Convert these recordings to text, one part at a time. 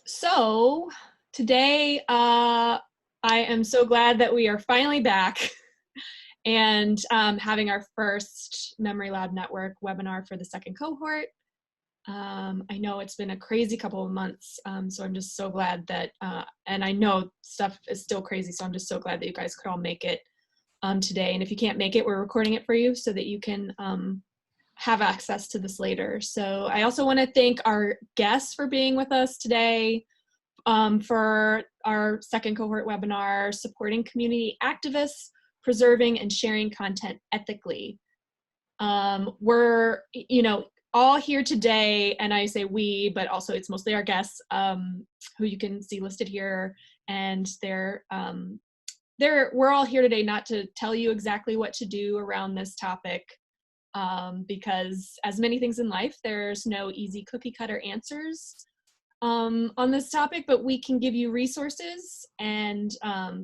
So today, I am so glad that we are finally back and having our first Memory Lab Network webinar for the second cohort. I know it's been a crazy couple of months, so I'm just so glad that, and I know stuff is still crazy, so I'm just so glad that you guys could all make it today. And if you can't make it, we're recording it for you so that you can have access to this later. So I also want to thank our guests for being with us today for our second cohort webinar, Supporting Community Activists, Preserving and Sharing Content Ethically. We're, all here today, and I say we, but also it's mostly our guests who you can see listed here, and we're all here today not to tell you exactly what to do around this topic, because as many things in life, there's no easy cookie cutter answers on this topic, but we can give you resources, and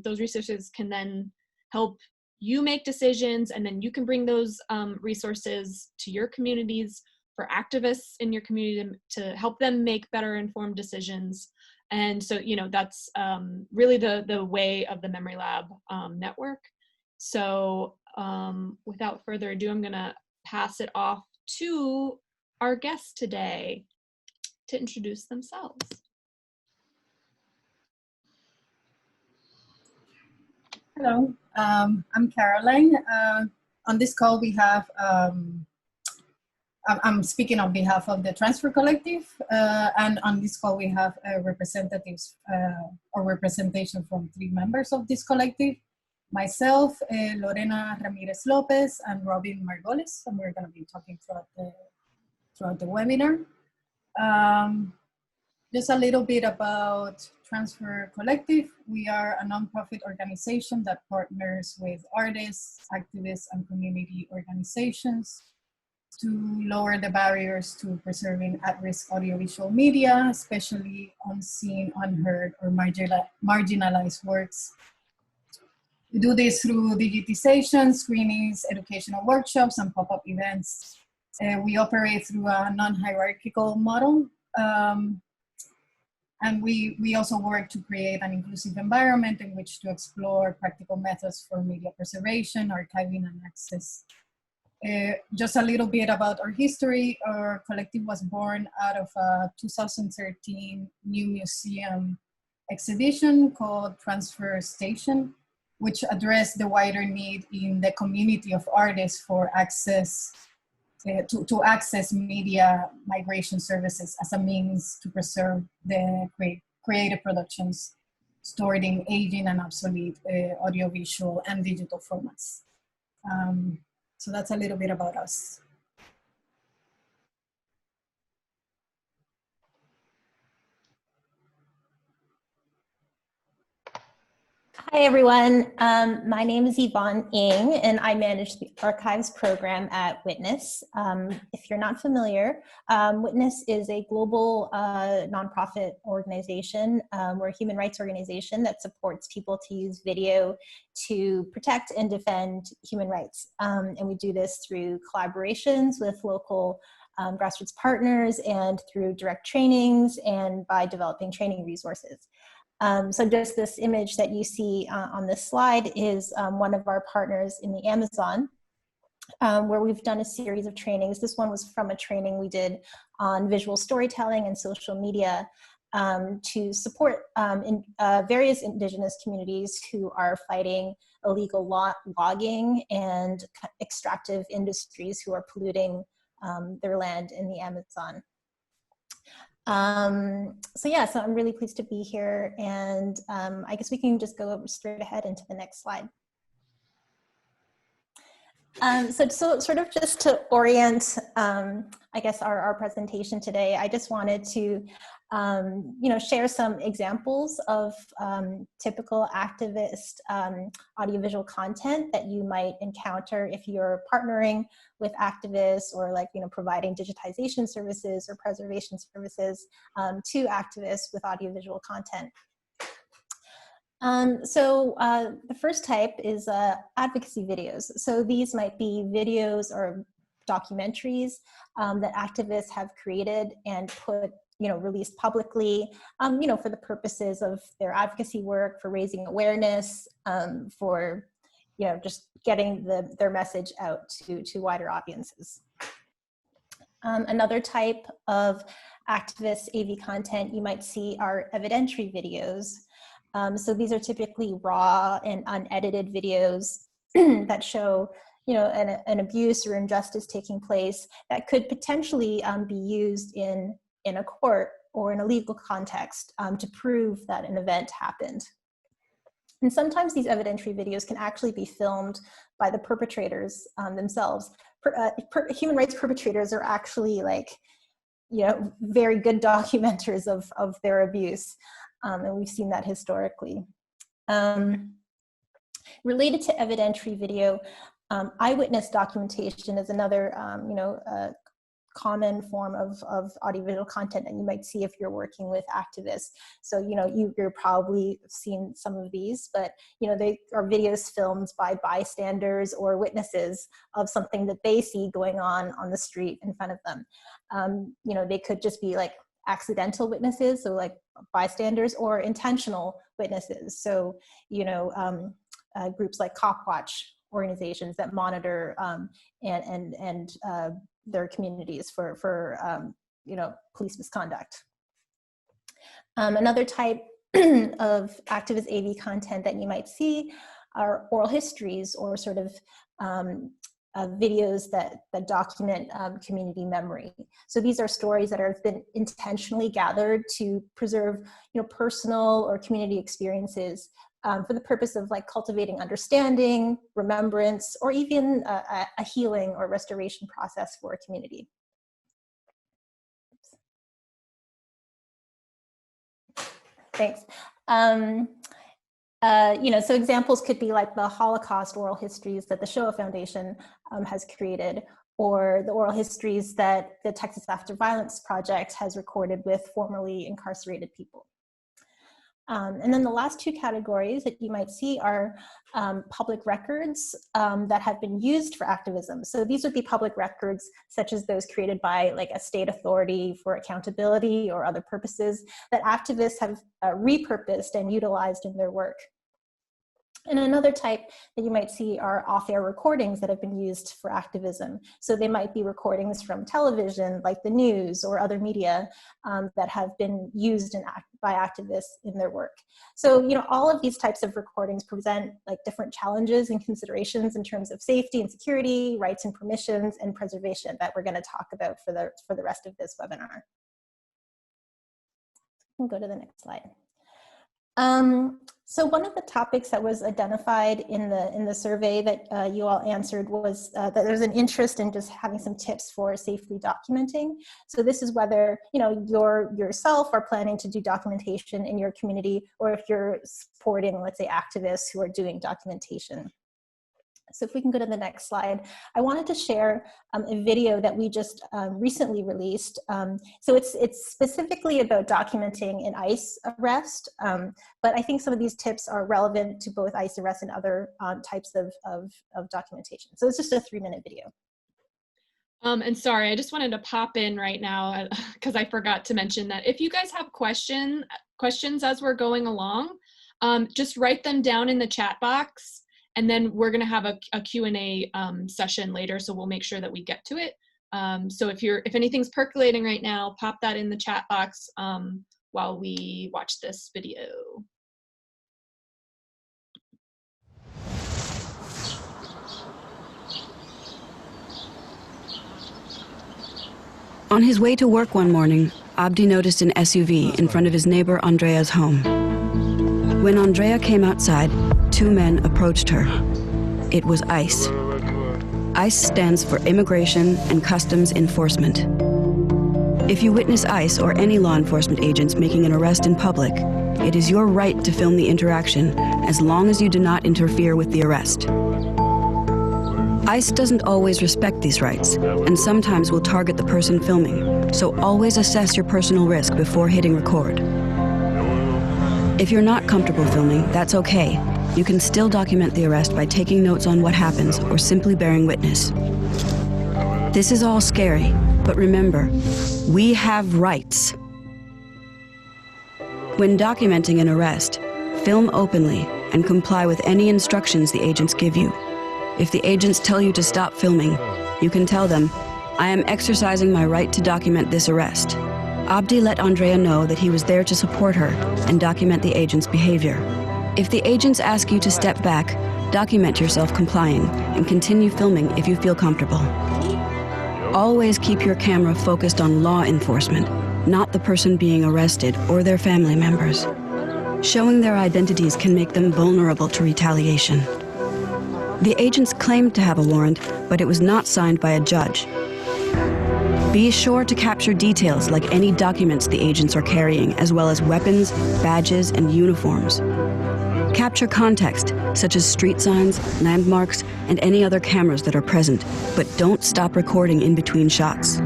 those resources can then help you make decisions, and then you can bring those resources to your communities for activists in your community to help them make better informed decisions. And so, that's really the way of the Memory Lab network. So without further ado, I'm gonna pass it off to our guests today to introduce themselves. Hello, I'm Caroline. On this call we have, I'm speaking on behalf of the Transfer Collective, and on this call we have representatives or representation from 3 members of this collective, myself, Lorena Ramírez-López, and Robin Margolis, and we're going to be talking throughout the webinar. Just a little bit about Transfer Collective. We are a nonprofit organization that partners with artists, activists, and community organizations to lower the barriers to preserving at-risk audiovisual media, especially unseen, unheard, or marginalized works. We do this through digitization, screenings, educational workshops, and pop-up events. We operate through a non-hierarchical model. And we also work to create an inclusive environment in which to explore practical methods for media preservation, archiving, and access. Just a little bit about our history. Our collective was born out of a 2013 new museum exhibition called Transfer Station, which addressed the wider need in the community of artists for access to access media migration services as a means to preserve the creative productions stored in aging and obsolete audiovisual and digital formats. So that's a little bit about us. Hi, everyone. My name is Yvonne Ng, and I manage the archives program at Witness. If you're not familiar, Witness is a global nonprofit organization. We're a human rights organization that supports people to use video to protect and defend human rights. And we do this through collaborations with local grassroots partners and through direct trainings and by developing training resources. So just this image that you see on this slide is one of our partners in the Amazon, where we've done a series of trainings. This one was from a training we did on visual storytelling and social media to support various indigenous communities who are fighting illegal logging and extractive industries who are polluting their land in the Amazon. So I'm really pleased to be here, and I guess we can just go straight ahead into the next slide. So sort of just to orient, I guess, our presentation today, I just wanted to, share some examples of typical activist audiovisual content that you might encounter if you're partnering with activists or providing digitization services or preservation services to activists with audiovisual content. The first type is advocacy videos. So these might be videos or documentaries that activists have created and put released publicly, for the purposes of their advocacy work, for raising awareness, for, just getting their message out to wider audiences. Another type of activist AV content you might see are evidentiary videos. So these are typically raw and unedited videos that show, an abuse or injustice taking place that could potentially be used in a court or in a legal context to prove that an event happened. And sometimes these evidentiary videos can actually be filmed by the perpetrators themselves. Human rights perpetrators are actually very good documenters of their abuse. And we've seen that historically. Related to evidentiary video, eyewitness documentation is another common form of audiovisual content that you might see if you're working with activists. So, you're probably seen some of these, but, they are videos filmed by bystanders or witnesses of something that they see going on the street in front of them. They could just be accidental witnesses, so bystanders, or intentional witnesses. So, groups like Cop Watch organizations that monitor and their communities for police misconduct. Another type of activist AV content that you might see are oral histories, or sort of videos that document community memory. So these are stories that have been intentionally gathered to preserve, personal or community experiences for the purpose of cultivating understanding, remembrance, or even a healing or restoration process for a community. Thanks. So examples could be the Holocaust oral histories that the Shoah Foundation has created, or the oral histories that the Texas After Violence Project has recorded with formerly incarcerated people. And then the last two categories that you might see are public records that have been used for activism. So these would be public records such as those created by a state authority for accountability or other purposes that activists have repurposed and utilized in their work. And another type that you might see are off-air recordings that have been used for activism. So they might be recordings from television, like the news or other media that have been used by activists in their work. So, all of these types of recordings present different challenges and considerations in terms of safety and security, rights and permissions, and preservation that we're going to talk about for the rest of this webinar. We'll go to the next slide. So one of the topics that was identified in the survey that you all answered was that there's an interest in just having some tips for safely documenting. So this is whether yourself are planning to do documentation in your community, or if you're supporting, let's say, activists who are doing documentation. So if we can go to the next slide, I wanted to share a video that we just recently released. So it's specifically about documenting an ICE arrest, but I think some of these tips are relevant to both ICE arrests and other types of documentation. So it's just a 3-minute video. And sorry, I just wanted to pop in right now because I forgot to mention that if you guys have questions as we're going along, just write them down in the chat box. And then we're going to have a Q&A session later, so we'll make sure that we get to it. So if anything's percolating right now, pop that in the chat box while we watch this video. On his way to work one morning, Abdi noticed an SUV in front of his neighbor Andrea's home. When Andrea came outside, 2 men approached her. It was ICE. ICE stands for Immigration and Customs Enforcement. If you witness ICE or any law enforcement agents making an arrest in public, it is your right to film the interaction as long as you do not interfere with the arrest. ICE doesn't always respect these rights, and sometimes will target the person filming, so always assess your personal risk before hitting record. If you're not comfortable filming, that's okay. You can still document the arrest by taking notes on what happens or simply bearing witness. This is all scary, but remember, we have rights. When documenting an arrest, film openly and comply with any instructions the agents give you. If the agents tell you to stop filming, you can tell them, "I am exercising my right to document this arrest." Abdi let Andrea know that he was there to support her and document the agent's behavior. If the agents ask you to step back, document yourself complying and continue filming if you feel comfortable. Always keep your camera focused on law enforcement, not the person being arrested or their family members. Showing their identities can make them vulnerable to retaliation. The agents claimed to have a warrant, but it was not signed by a judge. Be sure to capture details like any documents the agents are carrying, as well as weapons, badges, and uniforms. Capture context, such as street signs, landmarks, and any other cameras that are present, but don't stop recording in between shots.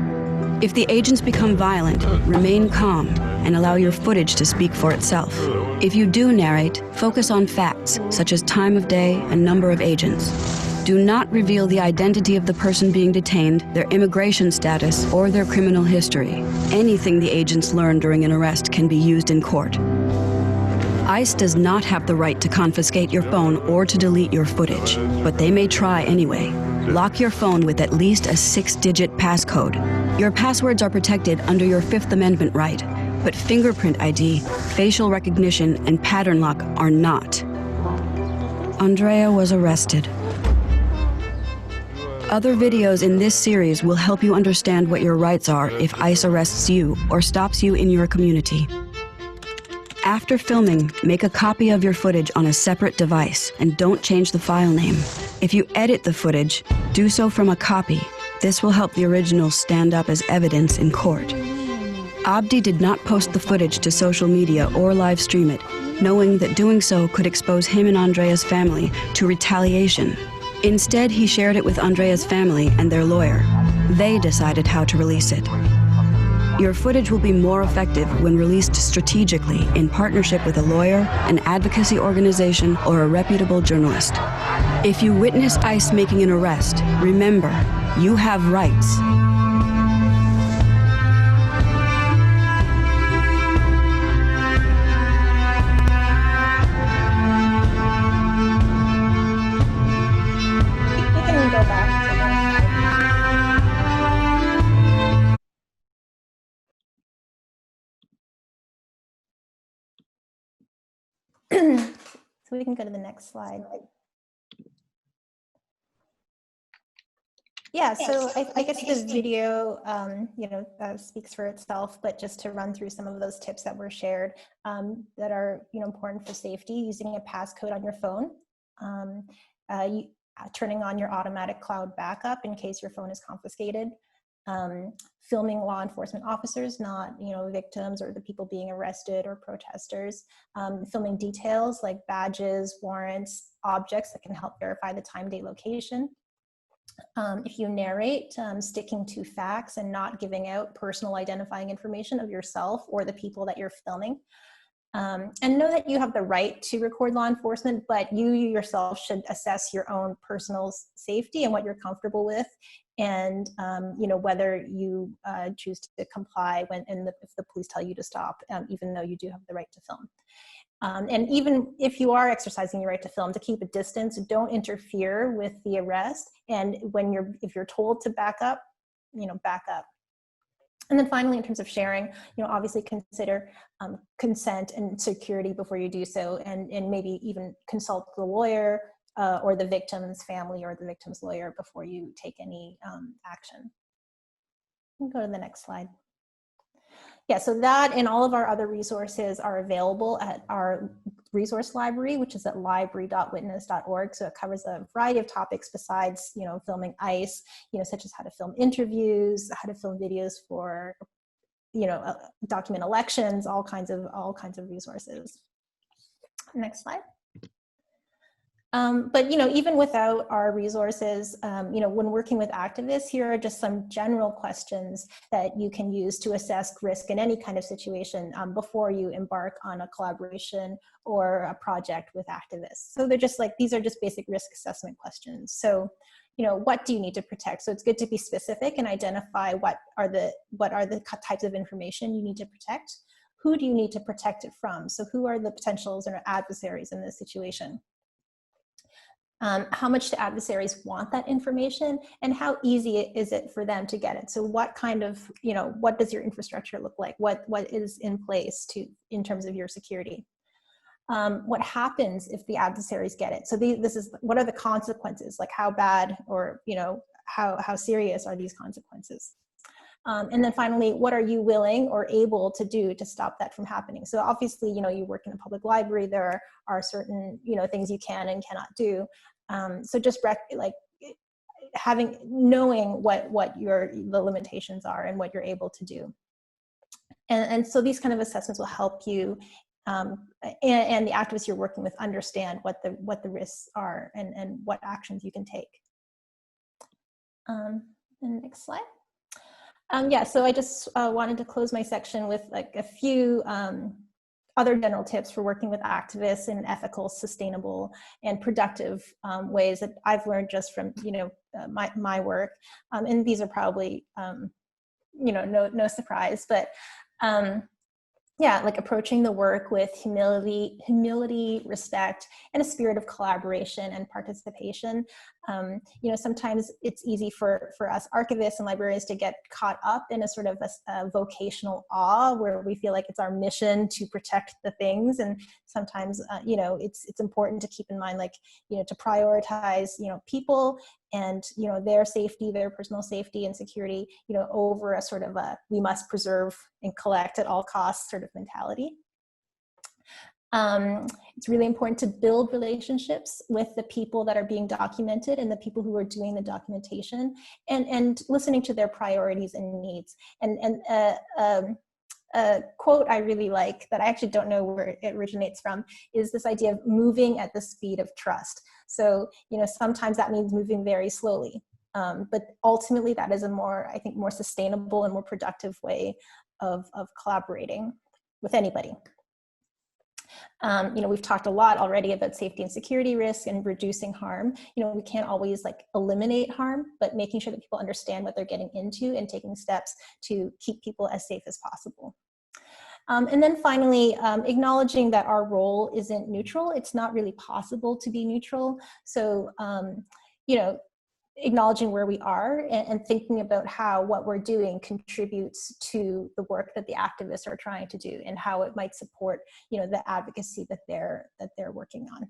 If the agents become violent, remain calm and allow your footage to speak for itself. If you do narrate, focus on facts, such as time of day and number of agents. Do not reveal the identity of the person being detained, their immigration status, or their criminal history. Anything the agents learn during an arrest can be used in court. ICE does not have the right to confiscate your phone or to delete your footage, but they may try anyway. Lock your phone with at least a 6-digit passcode. Your passwords are protected under your Fifth Amendment right, but fingerprint ID, facial recognition, and pattern lock are not. Andrea was arrested. Other videos in this series will help you understand what your rights are if ICE arrests you or stops you in your community. After filming, make a copy of your footage on a separate device and don't change the file name. If you edit the footage, do so from a copy. This will help the original stand up as evidence in court. Abdi did not post the footage to social media or live stream it, knowing that doing so could expose him and Andrea's family to retaliation. Instead, he shared it with Andrea's family and their lawyer. They decided how to release it. Your footage will be more effective when released strategically in partnership with a lawyer, an advocacy organization, or a reputable journalist. If you witness ICE making an arrest, remember, you have rights. We can go back to so we can go to the next slide. Yeah, so I guess the video, speaks for itself, but just to run through some of those tips that were shared that are, important for safety: using a passcode on your phone, turning on your automatic cloud backup in case your phone is confiscated, filming law enforcement officers, not victims or the people being arrested or protesters, filming details like badges, warrants, objects that can help verify the time, date, location. If you narrate, sticking to facts and not giving out personal identifying information of yourself or the people that you're filming. And know that you have the right to record law enforcement, but you yourself should assess your own personal safety and what you're comfortable with, and whether you choose to comply if the police tell you to stop, even though you do have the right to film. And even if you are exercising your right to film, to keep a distance, don't interfere with the arrest. And if you're told to back up, back up. And then finally, in terms of sharing, obviously consider consent and security before you do so, and maybe even consult the lawyer or the victim's family or the victim's lawyer before you take any action. We'll go to the next slide. Yeah, so that and all of our other resources are available at our resource library, which is at library.witness.org. So it covers a variety of topics besides, filming ICE, such as how to film interviews, how to film videos for, document elections, all kinds of resources. Next slide. But even without our resources, when working with activists, here are just some general questions that you can use to assess risk in any kind of situation before you embark on a collaboration or a project with activists. So they're just these are just basic risk assessment questions. So, what do you need to protect? So it's good to be specific and identify what are the types of information you need to protect. who do you need to protect it from? So who are the potentials or adversaries in this situation? How much do adversaries want that information, and how easy is it for them to get it? So what kind of, what does your infrastructure look like? What is in place in terms of your security? What happens if the adversaries get it? So what are the consequences? Like how bad, or how serious are these consequences? And then finally, what are you willing or able to do to stop that from happening? So obviously, you work in a public library, there are certain, things you can and cannot do. So just knowing what the limitations are and what you're able to do. And so these kind of assessments will help you and the activists you're working with understand what the risks are and what actions you can take. And next slide. Yeah, so I just wanted to close my section with like a few other general tips for working with activists in ethical, sustainable, and productive ways that I've learned just from my work. And these are probably no surprise, but yeah, like approaching the work with humility, respect, and a spirit of collaboration and participation. Sometimes it's easy for us archivists and librarians to get caught up in a sort of a vocational awe where we feel like it's our mission to protect the things. And sometimes, it's important to keep in mind, to prioritize, people and, their safety, their personal safety and security, over a sort of we must preserve and collect at all costs sort of mentality. It's really important to build relationships with the people that are being documented and the people who are doing the documentation, and listening to their priorities and needs. And a quote I really like that I actually don't know where it originates from is this idea of moving at the speed of trust. So, sometimes that means moving very slowly, but ultimately that is more sustainable and more productive way of collaborating with anybody. We've talked a lot already about safety and security risk and reducing harm. We can't always eliminate harm, but making sure that people understand what they're getting into and taking steps to keep people as safe as possible. And then finally, acknowledging that our role isn't neutral. It's not really possible to be neutral. So, acknowledging where we are and thinking about how what we're doing contributes to the work that the activists are trying to do and how it might support, the advocacy that they're working on.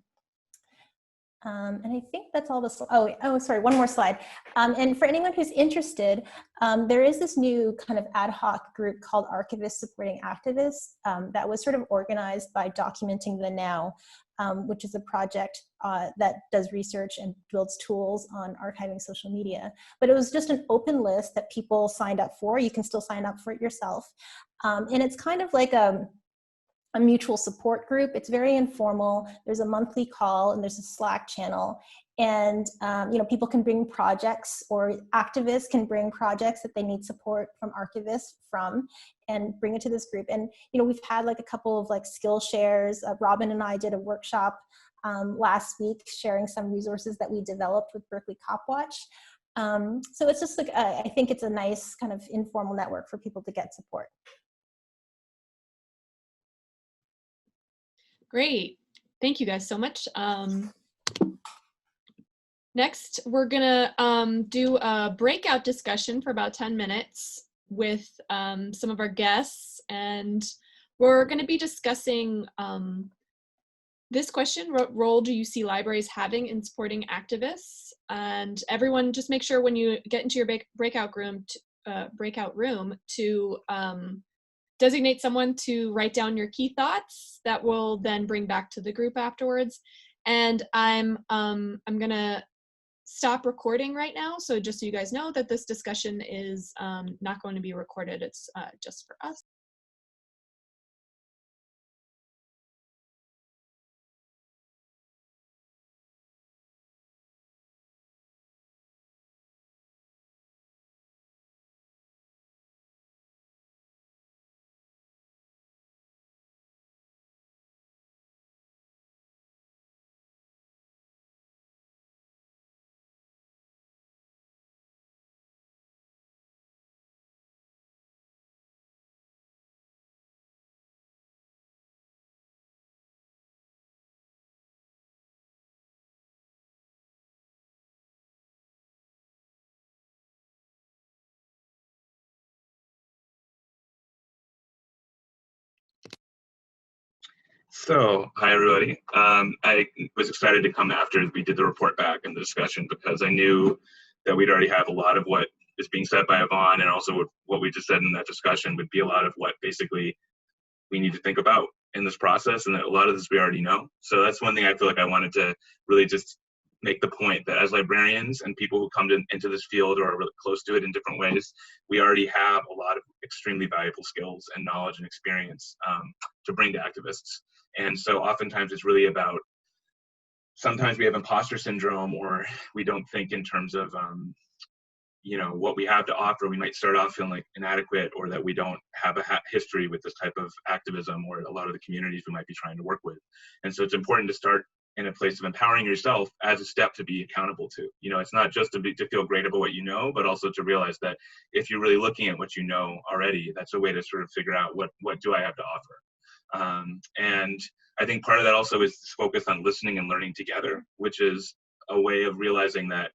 And I think that's all sorry, one more slide. And for anyone who's interested, there is this new kind of ad hoc group called Archivists Supporting Activists that was sort of organized by Documenting the Now, which is a project that does research and builds tools on archiving social media. But it was just an open list that people signed up for. You can still sign up for it yourself. And it's kind of like a mutual support group. It's very informal. There's a monthly call and there's a Slack channel. And people can bring projects, or activists can bring projects that they need support from archivists from, and bring it to this group. And we've had a couple of skill shares. Robin and I did a workshop last week sharing some resources that we developed with Berkeley Copwatch. So it's just I think it's a nice kind of informal network for people to get support. Great. Thank you guys so much. Next, we're gonna do a breakout discussion for about 10 minutes with some of our guests, and we're gonna be discussing this question: what role do you see libraries having in supporting activists? And everyone, just make sure when you get into your breakout room to designate someone to write down your key thoughts that we'll then bring back to the group afterwards. And I'm gonna stop recording right now, so just so you guys know that this discussion is not going to be recorded. It's just for us. So, hi everybody. I was excited to come after we did the report back and the discussion because I knew that we'd already have a lot of what is being said by Yvonne, and also what we just said in that discussion would be a lot of what basically we need to think about in this process, and that a lot of this we already know. So that's one thing I feel like I wanted to really just make the point that as librarians and people who come into this field or are really close to it in different ways, we already have a lot of extremely valuable skills and knowledge and experience to bring to activists. And so oftentimes it's really about, sometimes we have imposter syndrome, or we don't think in terms of what we have to offer. We might start off feeling like inadequate, or that we don't have a history with this type of activism or a lot of the communities we might be trying to work with. And so it's important to start in a place of empowering yourself as a step to be accountable to. It's not just to feel great about what you know, but also to realize that if you're really looking at what you know already, that's a way to sort of figure out what do I have to offer. And I think part of that also is focused on listening and learning together, which is a way of realizing that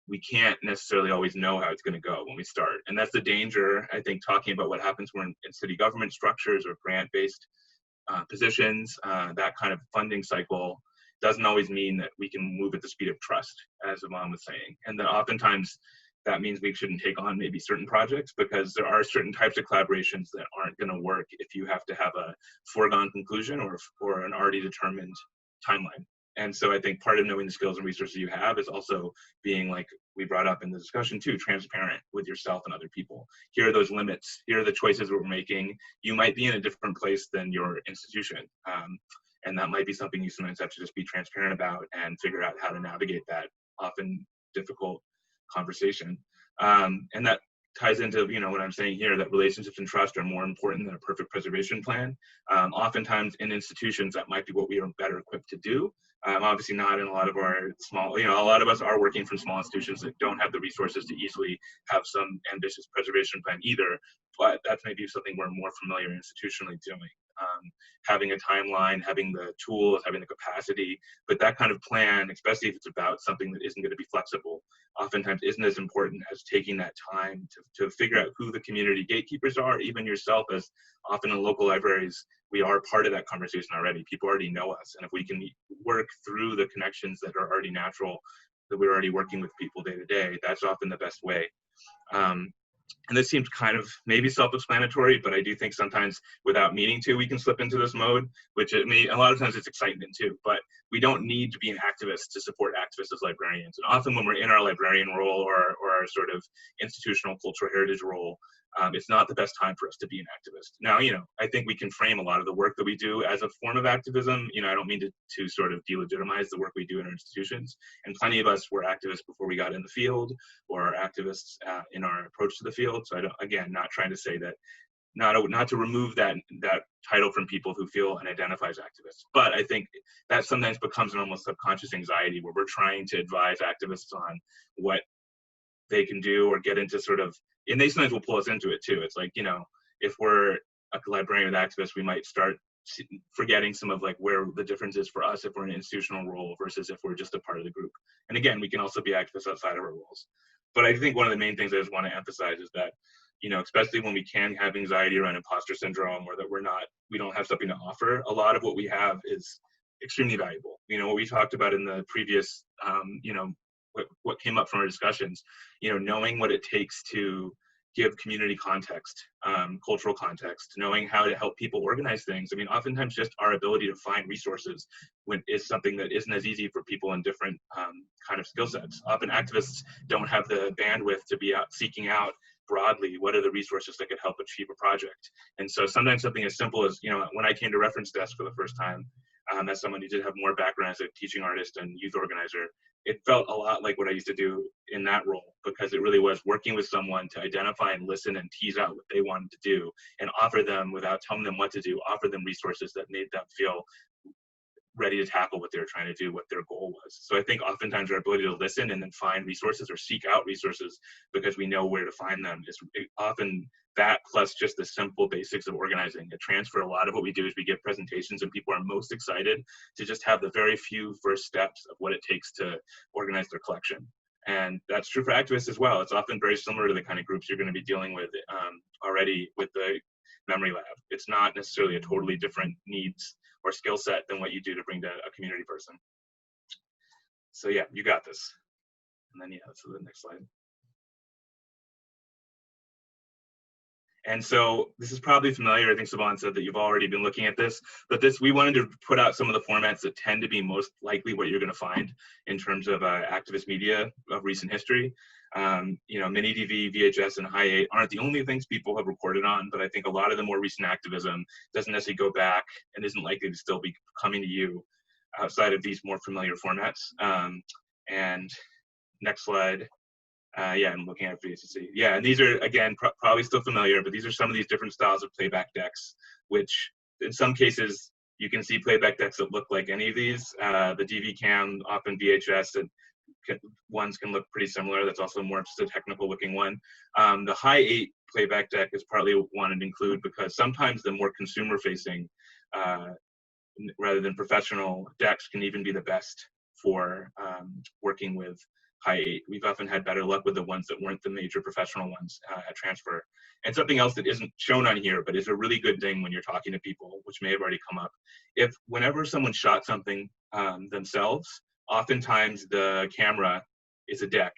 we can't necessarily always know how it's going to go when we start. And that's the danger, I think, talking about what happens when in city government structures or grant-based positions, that kind of funding cycle doesn't always mean that we can move at the speed of trust, as Yvonne was saying. And that oftentimes that means we shouldn't take on maybe certain projects, because there are certain types of collaborations that aren't going to work if you have to have a foregone conclusion or an already determined timeline. And so I think part of knowing the skills and resources you have is also being, like we brought up in the discussion too, transparent with yourself and other people. Here are those limits. Here are the choices that we're making. You might be in a different place than your institution. And that might be something you sometimes have to just be transparent about and figure out how to navigate that often difficult conversation. And that ties into what I'm saying here, that relationships and trust are more important than a perfect preservation plan. Oftentimes in institutions, that might be what we are better equipped to do. Obviously not in a lot of our small, a lot of us are working from small institutions that don't have the resources to easily have some ambitious preservation plan either, but that's maybe something we're more familiar institutionally doing. Having a timeline, having the tools, having the capacity, but that kind of plan, especially if it's about something that isn't going to be flexible, oftentimes isn't as important as taking that time to figure out who the community gatekeepers are. Even yourself, as often in local libraries, we are part of that conversation already. People already know us, and if we can work through the connections that are already natural, that we're already working with people day to day, that's often the best way. And this seems kind of maybe self-explanatory, but I do think sometimes without meaning to, we can slip into this mode, which a lot of times it's excitement too, but we don't need to be an activist to support activists as librarians. And often when we're in our librarian role or our sort of institutional cultural heritage role, it's not the best time for us to be an activist. Now, I think we can frame a lot of the work that we do as a form of activism. I don't mean to sort of delegitimize the work we do in our institutions. And plenty of us were activists before we got in the field, or activists in our approach to the field. So again, not trying to say that, not to remove that title from people who feel and identify as activists. But I think that sometimes becomes an almost subconscious anxiety where we're trying to advise activists on what they can do or get into sort of, and they sometimes will pull us into it too. It's like, if we're a librarian with activists, we might start forgetting some of like where the difference is for us if we're in an institutional role versus if we're just a part of the group. And again, we can also be activists outside of our roles. But I think one of the main things I just want to emphasize is that, especially when we can have anxiety around imposter syndrome, or that we don't have something to offer, a lot of what we have is extremely valuable. What we talked about in the previous, what came up from our discussions, knowing what it takes to give community context, cultural context, knowing how to help people organize things. I mean, oftentimes just our ability to find resources is something that isn't as easy for people in different kind of skill sets. Often activists don't have the bandwidth to be out seeking out broadly what are the resources that could help achieve a project. And so sometimes something as simple as, when I came to Reference Desk for the first time, as someone who did have more background as a teaching artist and youth organizer, it felt a lot like what I used to do in that role, because it really was working with someone to identify and listen and tease out what they wanted to do and offer them, without telling them what to do, offer them resources that made them feel ready to tackle what they were trying to do, what their goal was. So I think oftentimes our ability to listen and then find resources or seek out resources because we know where to find them is often that, plus just the simple basics of organizing. At Transfer, a lot of what we do is we give presentations, and people are most excited to just have the very few first steps of what it takes to organize their collection. And that's true for activists as well. It's often very similar to the kind of groups you're going to be dealing with already with the Memory Lab. It's not necessarily a totally different needs or skill set than what you do to bring to a community person. So yeah, you got this. And then yeah, let's go to the next slide. And so this is probably familiar. I think Siobhan said that you've already been looking at this, but we wanted to put out some of the formats that tend to be most likely what you're going to find in terms of activist media of recent history. You know, mini DV, VHS, and high 8 aren't the only things people have recorded on, but I think a lot of the more recent activism doesn't necessarily go back and isn't likely to still be coming to you outside of these more familiar formats. And next slide. Yeah, I'm looking at VHC. Yeah, and these are, again, probably still familiar, but these are some of these different styles of playback decks, which in some cases, you can see playback decks that look like any of these. The DV cam, often VHS, and ones can look pretty similar. That's also more just a technical looking one. The high 8 playback deck is partly wanted to include because sometimes the more consumer facing, rather than professional decks can even be the best for working with high 8. We've often had better luck with the ones that weren't the major professional ones at transfer. And something else that isn't shown on here, but is a really good thing when you're talking to people, which may have already come up. If whenever someone shot something themselves, oftentimes the camera is a deck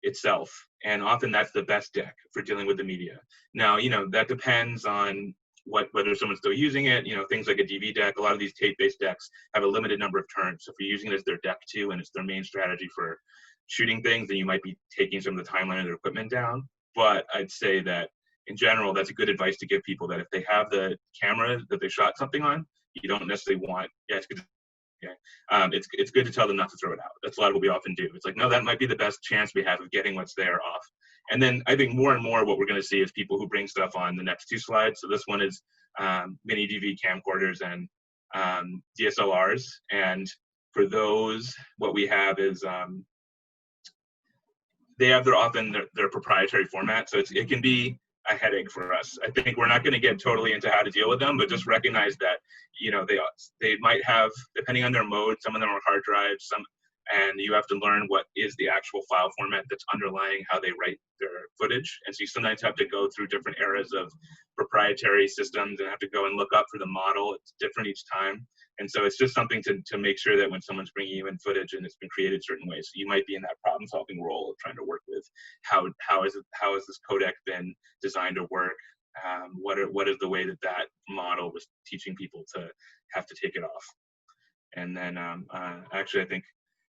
itself. And often that's the best deck for dealing with the media. Now, you know, that depends on whether someone's still using it. You know, things like a DV deck, a lot of these tape-based decks have a limited number of turns. So if you're using it as their deck too, and it's their main strategy for shooting things, then you might be taking some of the timeline of their equipment down. But I'd say that in general, that's a good advice to give people, that if they have the camera that they shot something on, you don't necessarily want, yeah, it's good. Okay. It's good to tell them not to throw it out. That's a lot of what we often do. It's like, no, that might be the best chance we have of getting what's there off. And then I think more and more what we're going to see is people who bring stuff on the next 2 slides. So this one is mini DV camcorders and DSLRs. And for those, what we have is they have their proprietary format. So it can be a headache for us. I think we're not going to get totally into how to deal with them, but just recognize that, you know, they might have, depending on their mode, some of them are hard drives, and you have to learn what is the actual file format that's underlying how they write their footage. And so you sometimes have to go through different eras of proprietary systems and have to go and look up for the model. It's different each time. And so it's just something to make sure that when someone's bringing you in footage and it's been created certain ways, so you might be in that problem solving role of trying to work with how has this codec been designed to work? What is the way that model was teaching people to have to take it off? And then actually, I think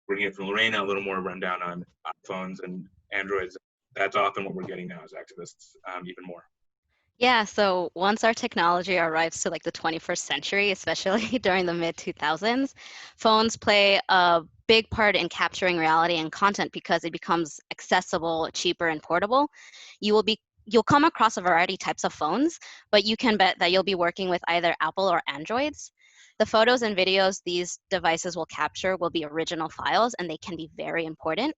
we're gonna get from Lorena a little more rundown on iPhones and Androids. That's often what we're getting now as activists, even more. Yeah, so once our technology arrives to like the 21st century, especially during the mid-2000s, phones play a big part in capturing reality and content because it becomes accessible, cheaper, and portable. You'll come across a variety of types of phones, but you can bet that you'll be working with either Apple or Androids. The photos and videos these devices will capture will be original files, and they can be very important.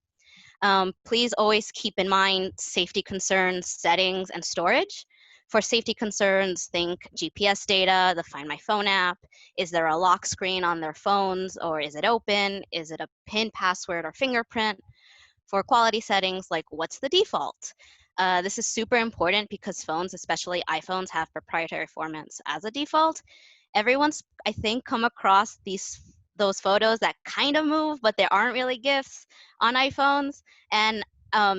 Please always keep in mind safety concerns, settings, and storage. For safety concerns, think GPS data, the Find My Phone app. Is there a lock screen on their phones, or is it open? Is it a PIN, password, or fingerprint? For quality settings, like what's the default? This is super important because phones, especially iPhones, have proprietary formats as a default. Everyone's, I think, come across those photos that kind of move, but they aren't really GIFs on iPhones. And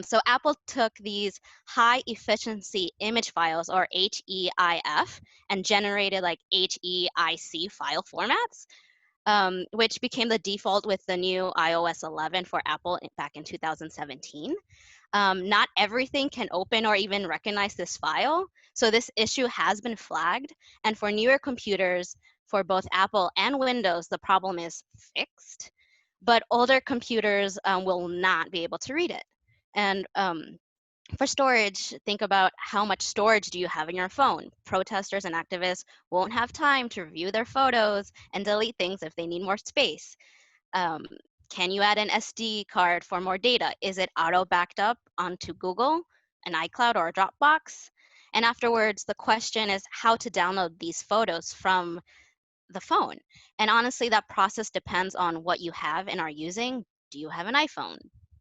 so Apple took these high efficiency image files, or HEIF, and generated like HEIC file formats, which became the default with the new iOS 11 for Apple back in 2017. Not everything can open or even recognize this file. So this issue has been flagged. And for newer computers, for both Apple and Windows, the problem is fixed. But older computers will not be able to read it. And for storage, think about how much storage do you have in your phone. Protesters and activists won't have time to review their photos and delete things if they need more space. Can you add an SD card for more data? Is it auto backed up onto Google, an iCloud, or a Dropbox? And afterwards, the question is how to download these photos from the phone. And honestly, that process depends on what you have and are using. Do you have an iPhone?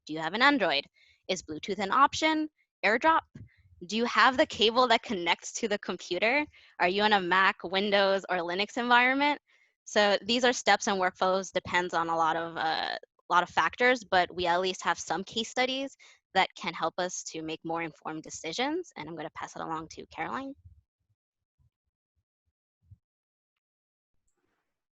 Do you have an Android? Is Bluetooth an option? AirDrop? Do you have the cable that connects to the computer? Are you in a Mac, Windows, or Linux environment? So these are steps and workflows, depends on a lot of factors, but we at least have some case studies that can help us to make more informed decisions. And I'm going to pass it along to Caroline.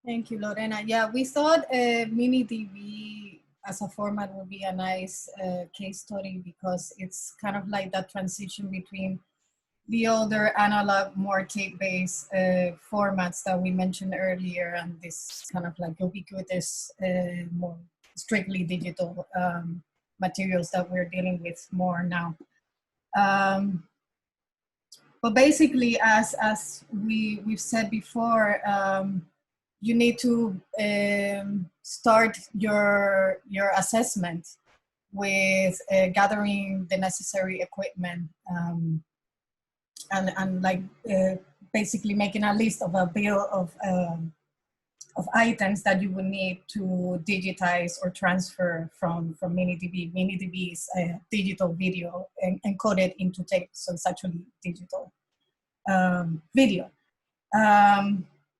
Thank you, Lorena. Yeah, we thought MiniDB as a format would be a nice case study because it's kind of like that transition between the older analog, more tape-based formats that we mentioned earlier, and this kind of like ubiquitous, more strictly digital materials that we're dealing with more now. But basically, as we've said before, you need to start your assessment with gathering the necessary equipment and like basically making a list of a bill of items that you would need to digitize or transfer from MiniDB. MiniDB is a digital video encoded into tape, so it's actually digital video.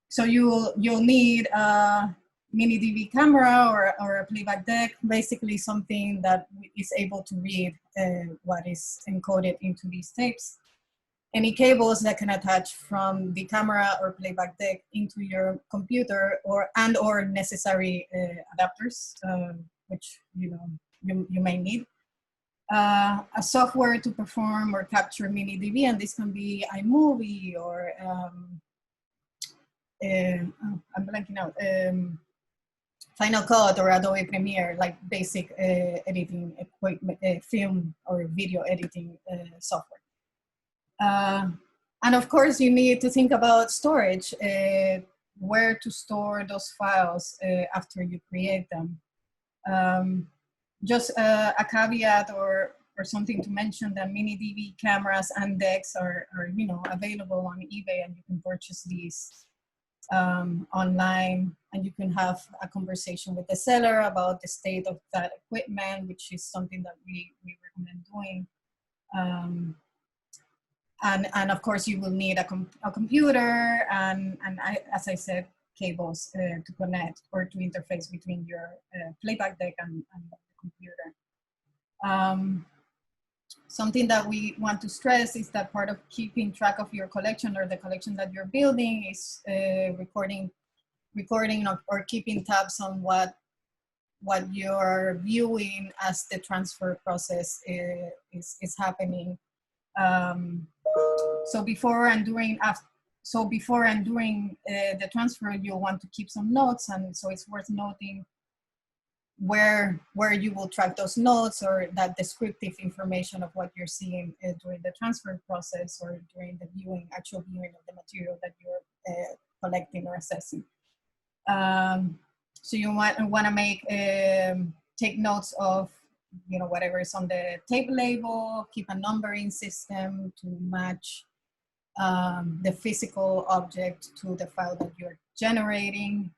So you'll need a MiniDB camera or a playback deck, basically something that is able to read what is encoded into these tapes. Any cables that can attach from the camera or playback deck into your computer, or necessary adapters, which you may need. A software to perform or capture MiniDB, and this can be iMovie or I'm blanking out. Final Cut or Adobe Premiere, like basic editing equipment, film or video editing software. And of course, you need to think about storage, where to store those files after you create them. Just a caveat or something to mention that MiniDB cameras and decks are available on eBay, and you can purchase these online, and you can have a conversation with the seller about the state of that equipment, which is something that we recommend doing. And of course, you will need a computer and as I said, cables to connect or to interface between your playback deck and the computer. Something that we want to stress is that part of keeping track of your collection or the collection that you're building is recording or keeping tabs on what you're viewing as the transfer process is happening. So before and during the transfer, you'll want to keep some notes, and so it's worth noting where you will track those notes or that descriptive information of what you're seeing during the transfer process or during the actual viewing of the material that you're collecting or assessing. So you want to take notes of whatever is on the tape label, keep a numbering system to match the physical object to the file that you're generating,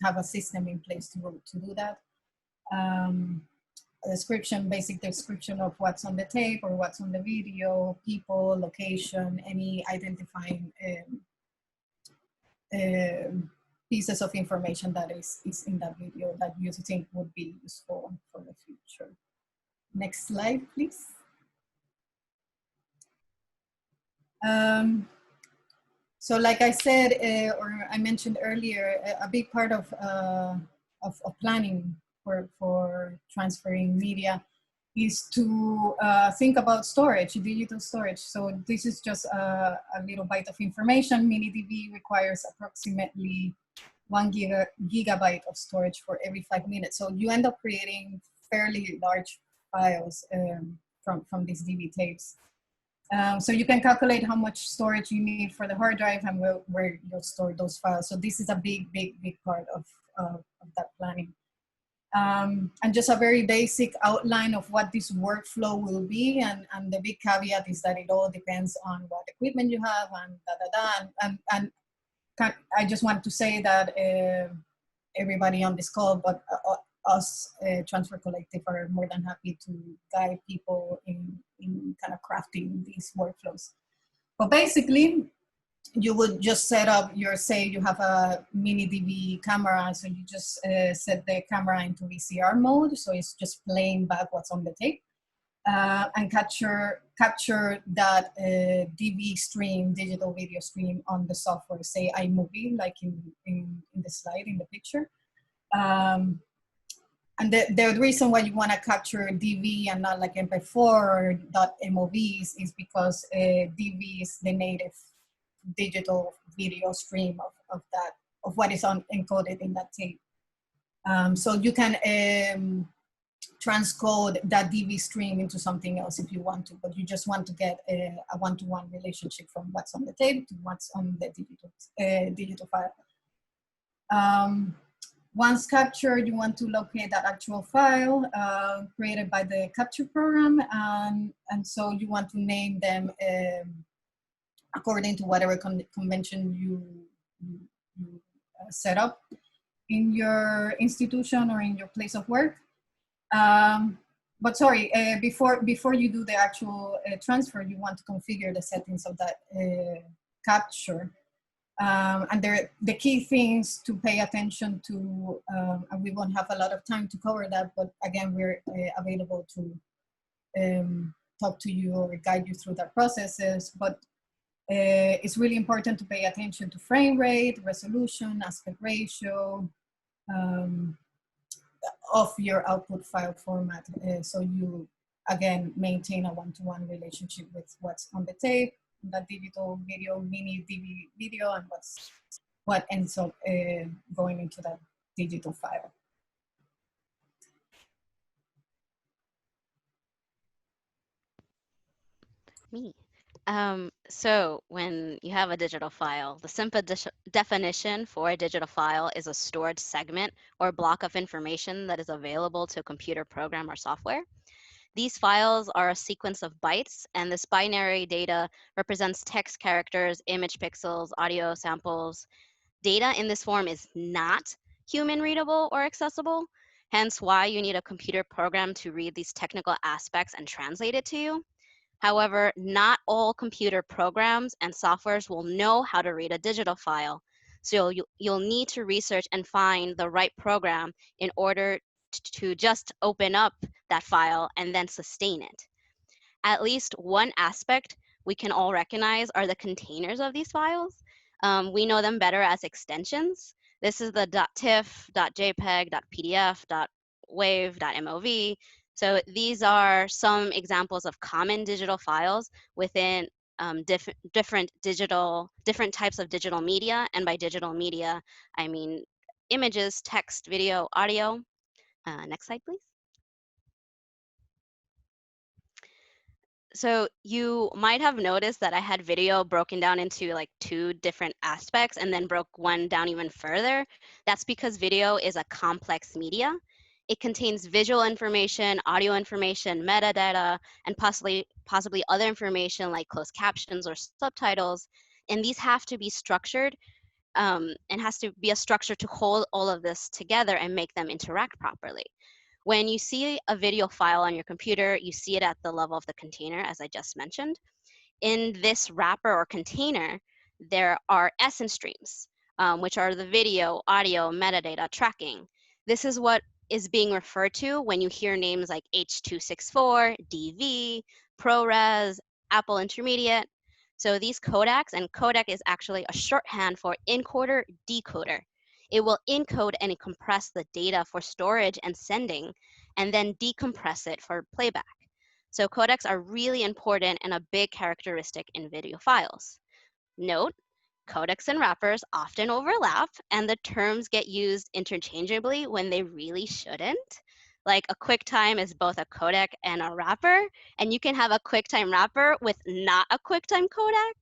have a system in place to do that. A basic description of what's on the tape or what's on the video, people, location, any identifying pieces of information that is in that video that you think would be useful for the future. Next slide, please. So like I said, or I mentioned earlier, a big part of planning for transferring media is to think about storage, digital storage. So this is just a little bite of information. MiniDB requires approximately 1 gigabyte of storage for every 5 minutes. So you end up creating fairly large files from these DB tapes. So you can calculate how much storage you need for the hard drive and where you'll store those files. So this is a big part of that planning. And just a very basic outline of what this workflow will be. And the big caveat is that it all depends on what equipment you have and And I just want to say that everybody on this call, but us, Transfer Collective, are more than happy to guide people in kind of crafting these workflows. But basically, you would just set up your, say you have a mini DV camera, so you just set the camera into VCR mode, so it's just playing back what's on the tape, and capture that DV stream, digital video stream on the software, say iMovie, like in the slide, in the picture. And the reason why you want to capture DV and not like MP4 or .movs is because DV is the native digital video stream of what is encoded in that tape. So you can transcode that DV stream into something else if you want to, but you just want to get a one-to-one relationship from what's on the tape to what's on the digital file. Once captured, you want to locate that actual file created by the capture program, and so you want to name them according to whatever convention you set up in your institution or in your place of work. But sorry, before you do the actual transfer, you want to configure the settings of that capture. And the key things to pay attention to, and we won't have a lot of time to cover that, but again, we're available to talk to you or guide you through that processes. But it's really important to pay attention to frame rate, resolution, aspect ratio of your output file format. So you, again, maintain a one-to-one relationship with what's on the tape, that digital video, mini DV video, and what ends up going into that digital file. Me. So when you have a digital file, the simple definition for a digital file is a stored segment or block of information that is available to a computer program or software. These files are a sequence of bytes, and this binary data represents text characters, image pixels, audio samples. Data in this form is not human readable or accessible, hence why you need a computer program to read these technical aspects and translate it to you. However, not all computer programs and softwares will know how to read a digital file, so you'll need to research and find the right program in order to just open up that file and then sustain it. At least one aspect we can all recognize are the containers of these files. We know them better as extensions. This is the .tiff, .jpeg, .pdf, .wav, .mov. So these are some examples of common digital files within different types of digital media. And by digital media, I mean images, text, video, audio. Next slide, please. So you might have noticed that I had video broken down into like 2 different aspects and then broke one down even further. That's because video is a complex media. It contains visual information, audio information, metadata, and possibly other information like closed captions or subtitles. And these have to be structured and has to be a structure to hold all of this together and make them interact properly. When you see a video file on your computer, you see it at the level of the container, as I just mentioned. In this wrapper or container, there are essence streams, which are the video, audio, metadata tracking. This is what is being referred to when you hear names like H.264, DV, ProRes, Apple Intermediate. So these codecs, and codec is actually a shorthand for encoder, decoder. It will encode and compress the data for storage and sending, and then decompress it for playback. So codecs are really important and a big characteristic in video files. Note, codecs and wrappers often overlap, and the terms get used interchangeably when they really shouldn't. Like a QuickTime is both a codec and a wrapper, and you can have a QuickTime wrapper with not a QuickTime codec.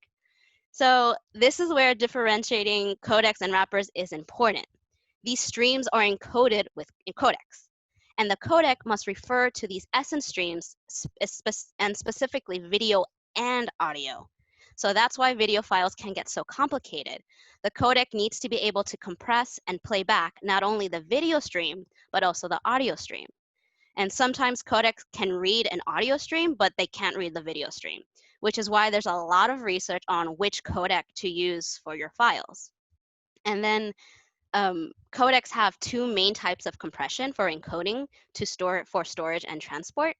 So this is where differentiating codecs and wrappers is important. These streams are encoded in codecs, and the codec must refer to these essence streams and specifically video and audio. So that's why video files can get so complicated. The codec needs to be able to compress and play back not only the video stream, but also the audio stream. And sometimes codecs can read an audio stream, but they can't read the video stream, which is why there's a lot of research on which codec to use for your files. And then codecs have two main types of compression for encoding for storage and transport.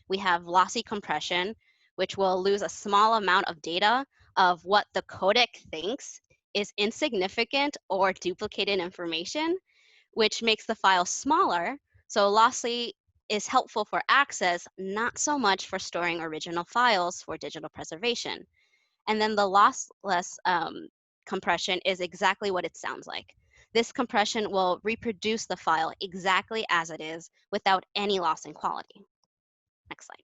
We have lossy compression, which will lose a small amount of data of what the codec thinks is insignificant or duplicated information, which makes the file smaller. So lossy is helpful for access, not so much for storing original files for digital preservation. And then the lossless compression is exactly what it sounds like. This compression will reproduce the file exactly as it is without any loss in quality. Next slide.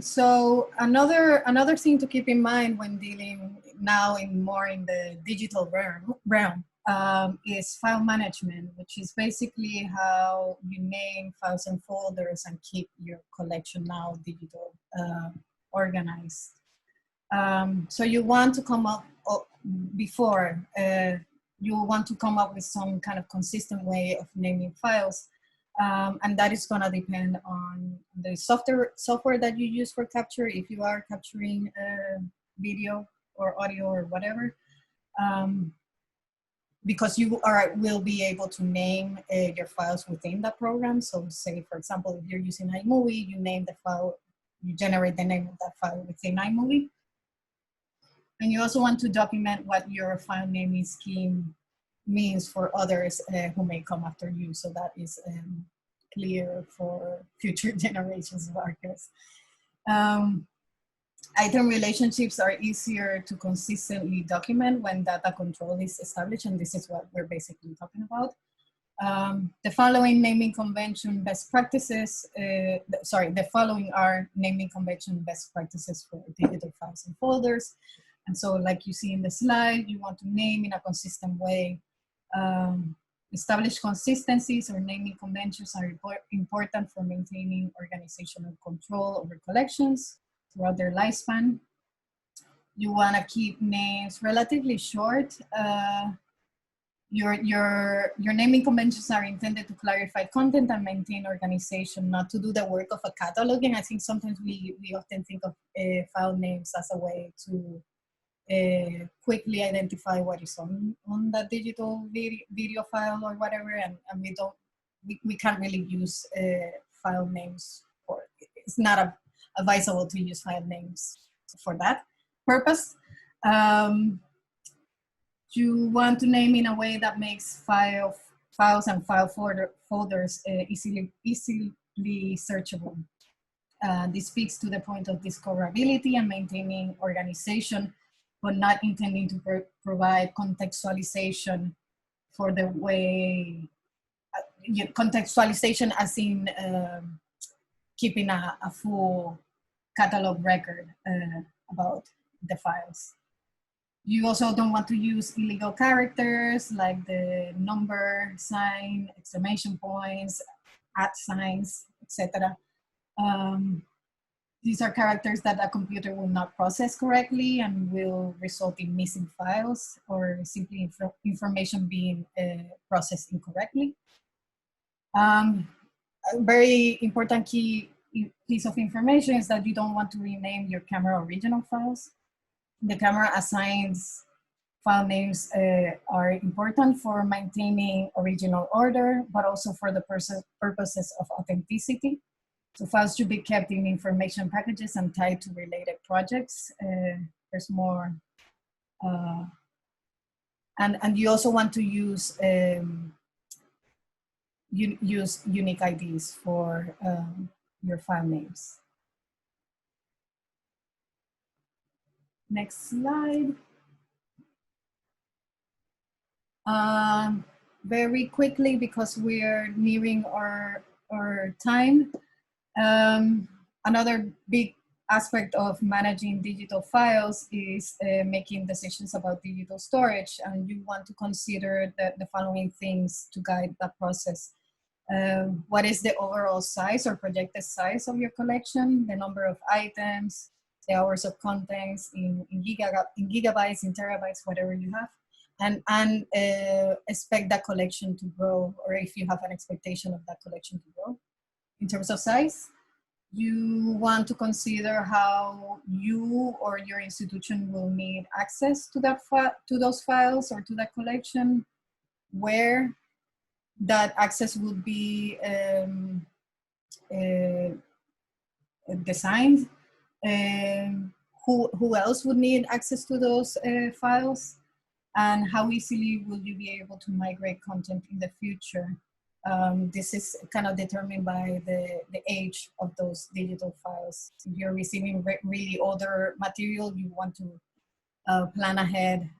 So another thing to keep in mind when dealing now more in the digital realm is file management, which is basically how you name files and folders and keep your collection now digital organized. So you want to come up you want to come up with some kind of consistent way of naming files. And that is going to depend on the software that you use for capture, if you are capturing video or audio or whatever, because you will be able to name your files within that program. So say, for example, if you're using iMovie, you name the file, you generate the name of that file within iMovie. And you also want to document what your file naming scheme means for others who may come after you. So that is clear for future generations of archivists. Item relationships are easier to consistently document when data control is established, and this is what we're basically talking about. The following naming convention best practices, the following are naming convention best practices for digital files and folders. And so like you see in the slide, you want to name in a consistent way. Established consistencies or naming conventions are important for maintaining organizational control over collections throughout their lifespan. You want to keep names relatively short. Your naming conventions are intended to clarify content and maintain organization, not to do the work of a cataloging. I think sometimes we often think of file names as a way to quickly identify what is on that digital video file or whatever, and we can't really use file names for, it's not advisable to use file names for that purpose. You want to name in a way that makes files and file folders easily searchable. This speaks to the point of discoverability and maintaining organization, but not intending to provide contextualization for the way, contextualization as in keeping a full catalog record about the files. You also don't want to use illegal characters like the number sign, exclamation points, @ signs, etc. These are characters that a computer will not process correctly and will result in missing files or simply information being processed incorrectly. A very important key piece of information is that you don't want to rename your camera original files. The camera assigns file names are important for maintaining original order, but also for the purposes of authenticity. So files should be kept in information packages and tied to related projects. There's more. And you also want to use unique IDs for your file names. Next slide. Very quickly, because we're nearing our time. Another big aspect of managing digital files is making decisions about digital storage, and you want to consider the following things to guide that process. What is the overall size or projected size of your collection, the number of items, the hours of contents in gigabytes, in terabytes, whatever you have, and expect that collection to grow, or if you have an expectation of that collection to grow. in terms of size. You want to consider how you or your institution will need access to that to those files or to that collection, where that access would be designed, who else would need access to those files, and how easily will you be able to migrate content in the future. This is kind of determined by the age of those digital files. If you're receiving really older material, you want to plan ahead,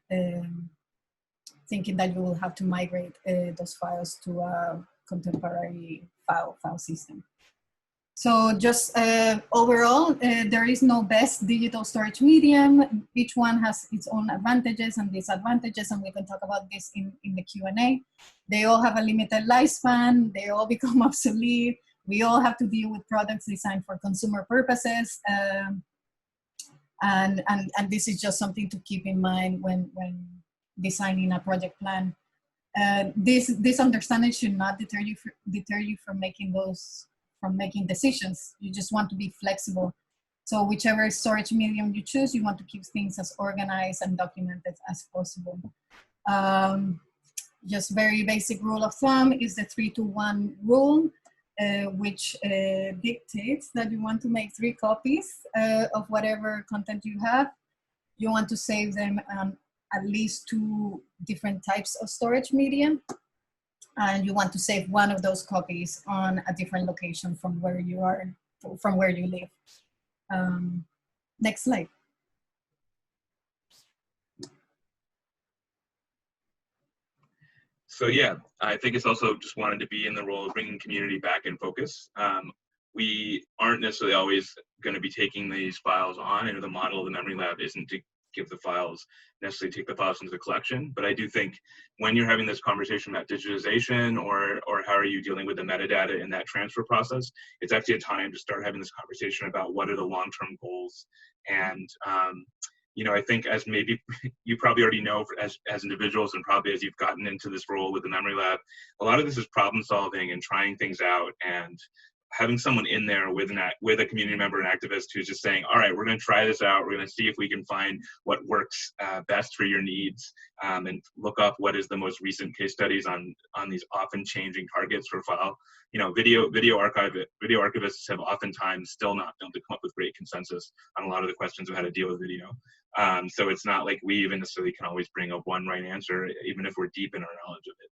thinking that you will have to migrate those files to a contemporary file system. So just overall, there is no best digital storage medium. Each one has its own advantages and disadvantages, and we can talk about this in the Q&A. They all have a limited lifespan. They all become obsolete. We all have to deal with products designed for consumer purposes. And this is just something to keep in mind when designing a project plan. This understanding should not deter you from making decisions. You just want to be flexible. So whichever storage medium you choose, you want to keep things as organized and documented as possible. Just very basic rule of thumb is the 3-to-1 rule, which dictates that you want to make 3 copies of whatever content you have. You want to save them on at least 2 different types of storage medium. And you want to save one of those copies on a different location from where you live. Next slide. So yeah, I think it's also just wanted to be in the role of bringing community back in focus. We aren't necessarily always going to be taking these files on, and the model of the Memory Lab isn't to give the files, necessarily take the files into the collection. But I do think when you're having this conversation about digitization or how are you dealing with the metadata in that transfer process, it's actually a time to start having this conversation about what are the long-term goals. And you know, I think as maybe you probably already know as individuals, and probably as you've gotten into this role with the Memory Lab, a lot of this is problem solving and trying things out, and having someone in there with a community member, an activist who's just saying, all right, we're going to try this out. We're going to see if we can find what works best for your needs, and look up what is the most recent case studies on these often changing targets for file. You know, video archivists have oftentimes still not been able to come up with great consensus on a lot of the questions of how to deal with video. So it's not like we even necessarily can always bring up one right answer, even if we're deep in our knowledge of it.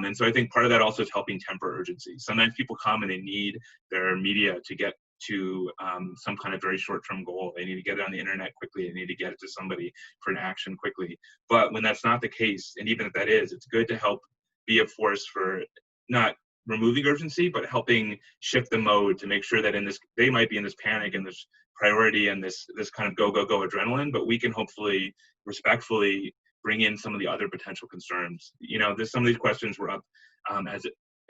And so I think part of that also is helping temper urgency. Sometimes people come and they need their media to get to some kind of very short-term goal. They need to get it on the internet quickly. They need to get it to somebody for an action quickly. But when that's not the case, and even if that is, it's good to help be a force for not removing urgency, but helping shift the mode to make sure that in this, they might be in this panic and this priority and this kind of go adrenaline, but we can hopefully respectfully bring in some of the other potential concerns. You know, some of these questions were up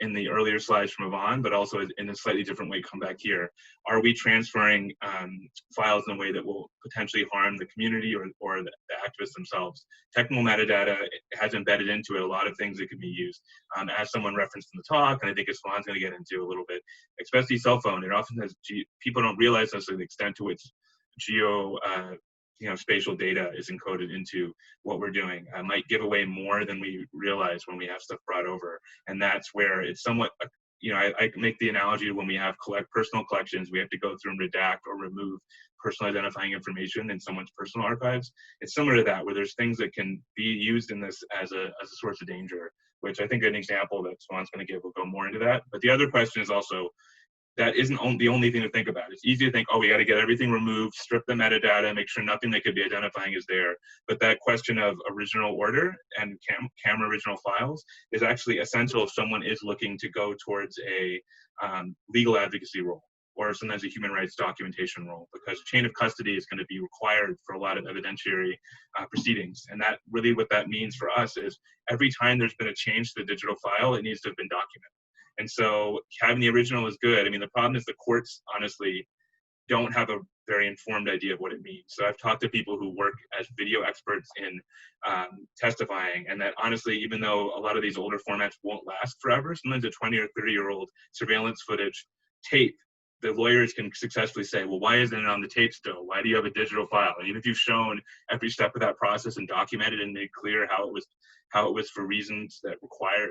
in the earlier slides from Yvonne, but also in a slightly different way come back here. Are we transferring files in a way that will potentially harm the community or the activists themselves? Technical metadata has embedded into it a lot of things that could be used. As someone referenced in the talk, and I think as Yvonne's going to get into a little bit, especially cell phone, it often has, people don't realize necessarily the extent to which spatial data is encoded into what we're doing. Might give away more than we realize when we have stuff brought over. And that's where it's somewhat, I make the analogy to when we have personal collections, we have to go through and redact or remove personal identifying information in someone's personal archives. It's similar to that, where there's things that can be used in this as a source of danger, which I think an example that Swan's going to give will go more into that. But the other question is also, that isn't the only thing to think about. It's easy to think, oh, we got to get everything removed, strip the metadata, make sure nothing that could be identifying is there. But that question of original order and camera original files is actually essential if someone is looking to go towards a legal advocacy role, or sometimes a human rights documentation role, because chain of custody is going to be required for a lot of evidentiary proceedings. And that really what that means for us is every time there's been a change to the digital file, it needs to have been documented. And so having the original is good. I mean, the problem is the courts, honestly, don't have a very informed idea of what it means. So I've talked to people who work as video experts in testifying, and that honestly, even though a lot of these older formats won't last forever, sometimes a 20 or 30-year-old surveillance footage tape, the lawyers can successfully say, well, why isn't it on the tape still? Why do you have a digital file? And even if you've shown every step of that process and documented and made clear how it was for reasons that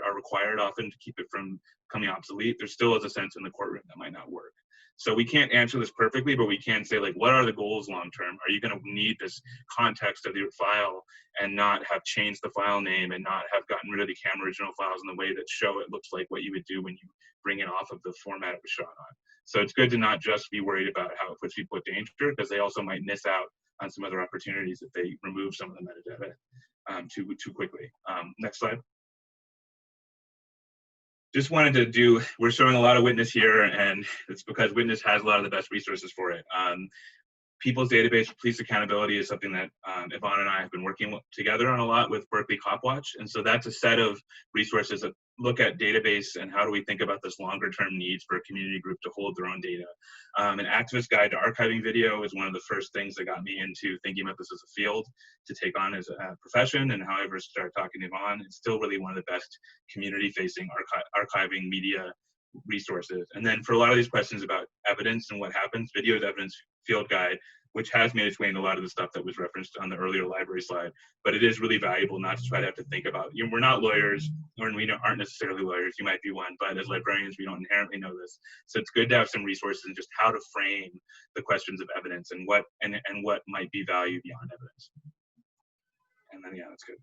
are required often to keep it from becoming obsolete, there still is a sense in the courtroom that might not work. So we can't answer this perfectly, but we can say, like, what are the goals long term? Are you going to need this context of your file and not have changed the file name and not have gotten rid of the camera original files in the way that show it looks like what you would do when you bring it off of the format it was shot on? So it's good to not just be worried about how it puts people at danger, because they also might miss out on some other opportunities if they remove some of the metadata too quickly. Next slide. Just wanted to do, we're showing a lot of Witness here, and it's because Witness has a lot of the best resources for it. People's Database for Police Accountability is something that Yvonne and I have been working together on a lot with Berkeley Cop Watch. And so that's a set of resources that look at database and how do we think about this longer term needs for a community group to hold their own data. An activist guide to archiving video is one of the first things that got me into thinking about this as a field to take on as a profession. And however, started talking to Yvonne, it's still really one of the best community facing archiving media resources. And then for a lot of these questions about evidence and what happens, Video is Evidence Field Guide, which has made its way in a lot of the stuff that was referenced on the earlier library slide, but it is really valuable not to try to have to think about, we're not lawyers, or we aren't necessarily lawyers, you might be one, but as librarians, we don't inherently know this. So it's good to have some resources and just how to frame the questions of evidence and what might be value beyond evidence. And then, yeah, that's good.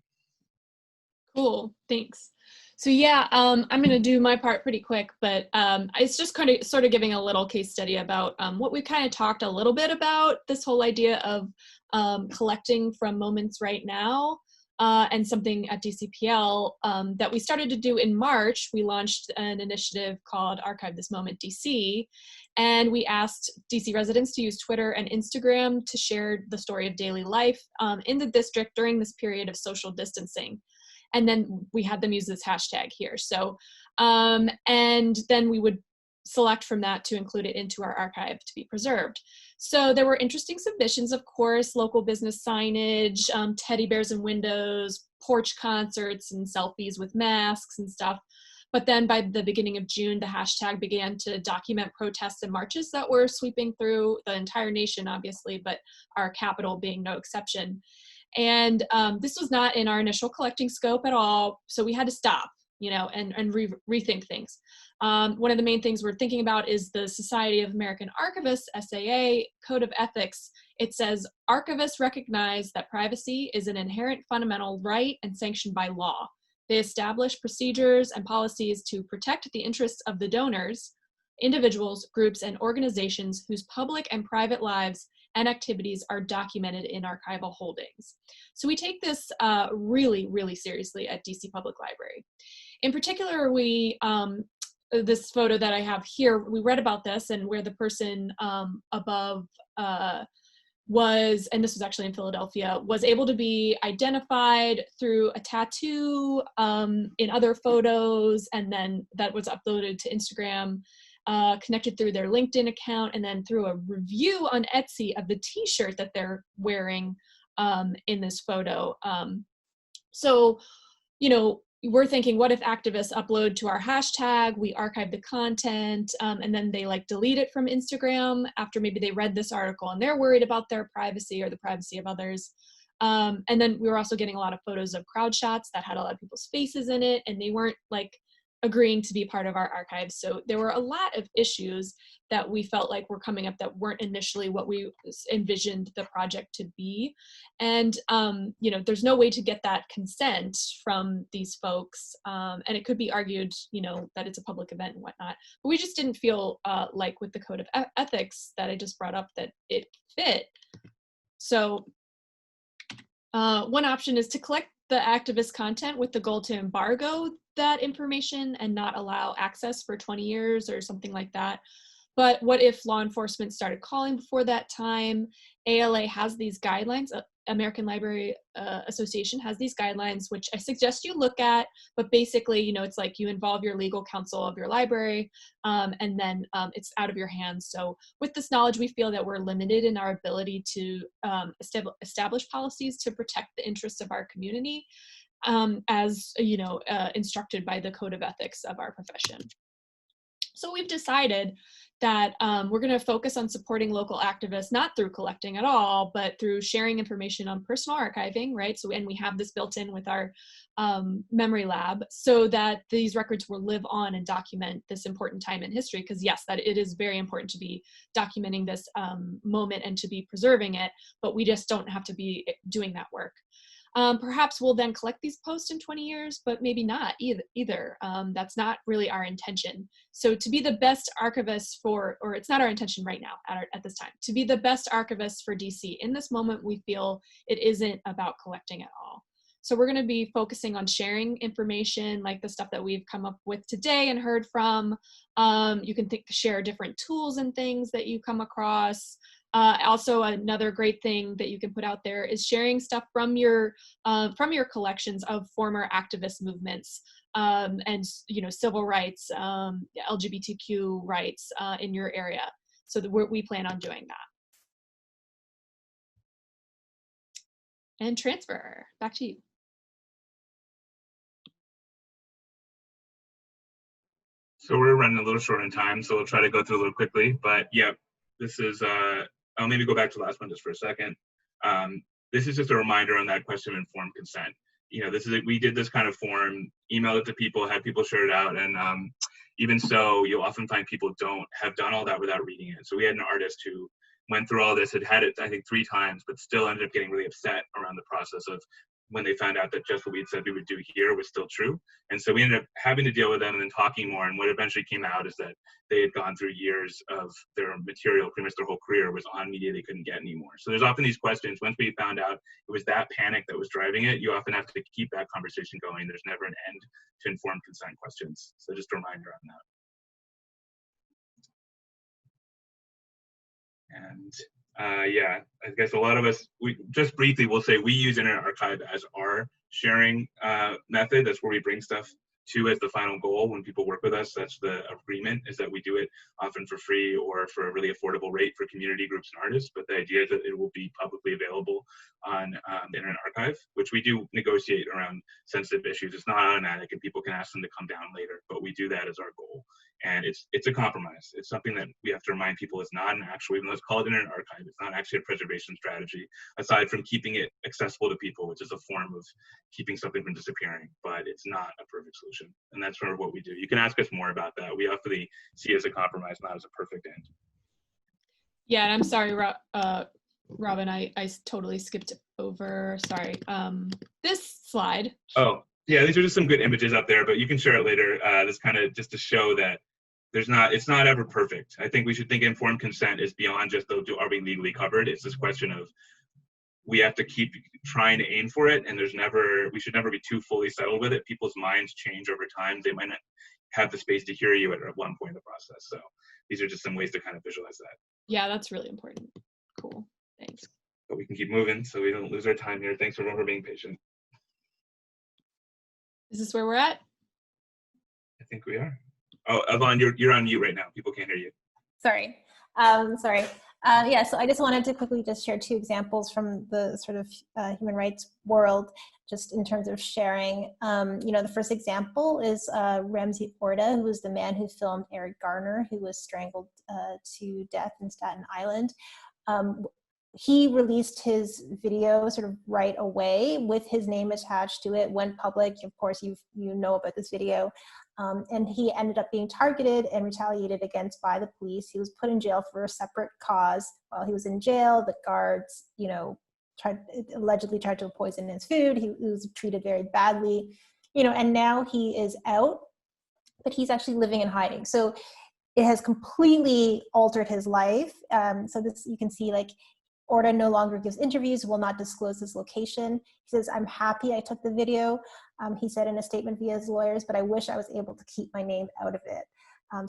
Cool, thanks. So yeah, I'm gonna do my part pretty quick, but it's just kind of sort of giving a little case study about what we kind of talked a little bit about, this whole idea of collecting from moments right now, and something at DCPL that we started to do in March. We launched an initiative called Archive This Moment DC, and we asked DC residents to use Twitter and Instagram to share the story of daily life in the district during this period of social distancing. And then we had them use this hashtag here. So, and then we would select from that to include it into our archive to be preserved. So there were interesting submissions, of course, local business signage, teddy bears in windows, porch concerts and selfies with masks and stuff. But then by the beginning of June, the hashtag began to document protests and marches that were sweeping through the entire nation, obviously, but our capital being no exception. And this was not in our initial collecting scope at all, so we had to stop, and rethink things. One of the main things we're thinking about is the Society of American Archivists, SAA, Code of Ethics. It says, archivists recognize that privacy is an inherent fundamental right and sanctioned by law. They establish procedures and policies to protect the interests of the donors, individuals, groups, and organizations whose public and private lives and activities are documented in archival holdings. So we take this really, really seriously at DC Public Library. In particular, we, this photo that I have here, we read about this and where the person above was, and this was actually in Philadelphia, was able to be identified through a tattoo in other photos, and then that was uploaded to Instagram, connected through their LinkedIn account, and then through a review on Etsy of the t-shirt that they're wearing in this photo. So, we're thinking, what if activists upload to our hashtag, we archive the content, and then they delete it from Instagram after maybe they read this article and they're worried about their privacy or the privacy of others. And then we were also getting a lot of photos of crowd shots that had a lot of people's faces in it, and they weren't agreeing to be part of our archives. So there were a lot of issues that we felt like were coming up that weren't initially what we envisioned the project to be. And, there's no way to get that consent from these folks. And it could be argued, that it's a public event and whatnot, but we just didn't feel like with the Code of Ethics that I just brought up that it fit. So one option is to collect the activist content with the goal to embargo that information and not allow access for 20 years or something like that. But what if law enforcement started calling before that time? ALA has these guidelines, American Library Association has these guidelines, which I suggest you look at, but basically, it's like you involve your legal counsel of your library, and then it's out of your hands. So with this knowledge, we feel that we're limited in our ability to establish policies to protect the interests of our community, as instructed by the Code of Ethics of our profession. So we've decided that we're going to focus on supporting local activists, not through collecting at all, but through sharing information on personal archiving, right? So, and we have this built in with our memory lab so that these records will live on and document this important time in history. Because yes, that it is very important to be documenting this moment and to be preserving it, but we just don't have to be doing that work. Perhaps we'll then collect these posts in 20 years, but maybe not either. That's not really our intention. So to be the best archivist for, or it's not our intention right now at this time, to be the best archivist for DC, in this moment, we feel it isn't about collecting at all. So we're gonna be focusing on sharing information like the stuff that we've come up with today and heard from. You can share different tools and things that you come across. Also, another great thing that you can put out there is sharing stuff from your collections of former activist movements and civil rights, LGBTQ rights in your area. So we plan on doing that. And transfer back to you. So we're running a little short on time, so we'll try to go through a little quickly. But yeah, this is. I'll maybe go back to the last one just for a second. This is just a reminder on that question of informed consent. We did this kind of form, emailed it to people, had people share it out, and even so, you'll often find people have done all that without reading it. So we had an artist who went through all this, had it, I think, 3 times, but still ended up getting really upset around the process of when they found out that just what we had said we would do here was still true. And so we ended up having to deal with them and then talking more. And what eventually came out is that they had gone through years of their material, pretty much their whole career was on media they couldn't get anymore. So there's often these questions. Once we found out it was that panic that was driving it, you often have to keep that conversation going. There's never an end to informed consent questions. So just a reminder on that. And yeah, I guess a lot of us, just briefly, we'll say we use Internet Archive as our sharing method. That's where we bring stuff to as the final goal when people work with us. That's the agreement, is that we do it often for free or for a really affordable rate for community groups and artists. But the idea is that it will be publicly available on the Internet Archive, which we do negotiate around sensitive issues. It's not automatic and people can ask them to come down later, but we do that as our goal. And it's a compromise. It's something that we have to remind people is not an actual, even though it's called Internet Archive, it's not actually a preservation strategy, aside from keeping it accessible to people, which is a form of keeping something from disappearing, but it's not a perfect solution. And that's sort of what we do. You can ask us more about that. We often see it as a compromise, not as a perfect end. Yeah, and I'm sorry, Robin, I totally skipped over, sorry, this slide. Oh, yeah, these are just some good images up there, but you can share it later. This kind of just to show that it's not ever perfect. I think we should think informed consent is beyond just are we legally covered? It's this question of we have to keep trying to aim for it, and we should never be too fully settled with it. People's minds change over time. They might not have the space to hear you at one point in the process. So these are just some ways to kind of visualize that. Yeah, that's really important. Cool, thanks. But we can keep moving so we don't lose our time here. Thanks everyone for being patient. Is this where we're at? I think we are. Oh, Yvonne, you're on mute right now. People can't hear you. Sorry. Yeah, so I just wanted to quickly just share 2 examples from the sort of human rights world, just in terms of sharing. The first example is Ramzi Orda, who was the man who filmed Eric Garner, who was strangled to death in Staten Island. He released his video sort of right away with his name attached to it, went public. Of course, you know about this video. And he ended up being targeted and retaliated against by the police. He was put in jail for a separate cause. While he was in jail, the guards, allegedly tried to poison his food. He was treated very badly, and now he is out, but he's actually living in hiding. So it has completely altered his life. So this, you can see, like, Orda no longer gives interviews, will not disclose his location. He says, "I'm happy I took the video," he said in a statement via his lawyers, "but I wish I was able to keep my name out of it."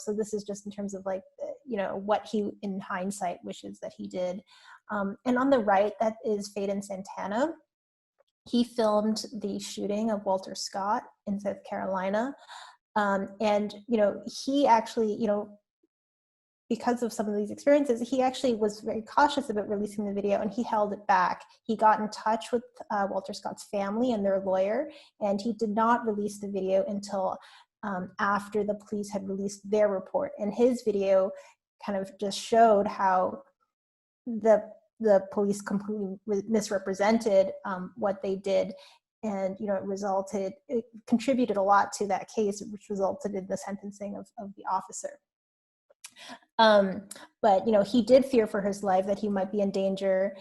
So this is just in terms of, like, what he, in hindsight, wishes that he did. And on the right, that is Faden Santana. He filmed the shooting of Walter Scott in South Carolina. And, he actually, because of some of these experiences, he actually was very cautious about releasing the video, and he held it back. He got in touch with Walter Scott's family and their lawyer, and he did not release the video until after the police had released their report. And his video kind of just showed how the police completely misrepresented what they did. And, you know, it contributed a lot to that case, which resulted in the sentencing of the officer. But, you know, he did fear for his life, that he might be in danger.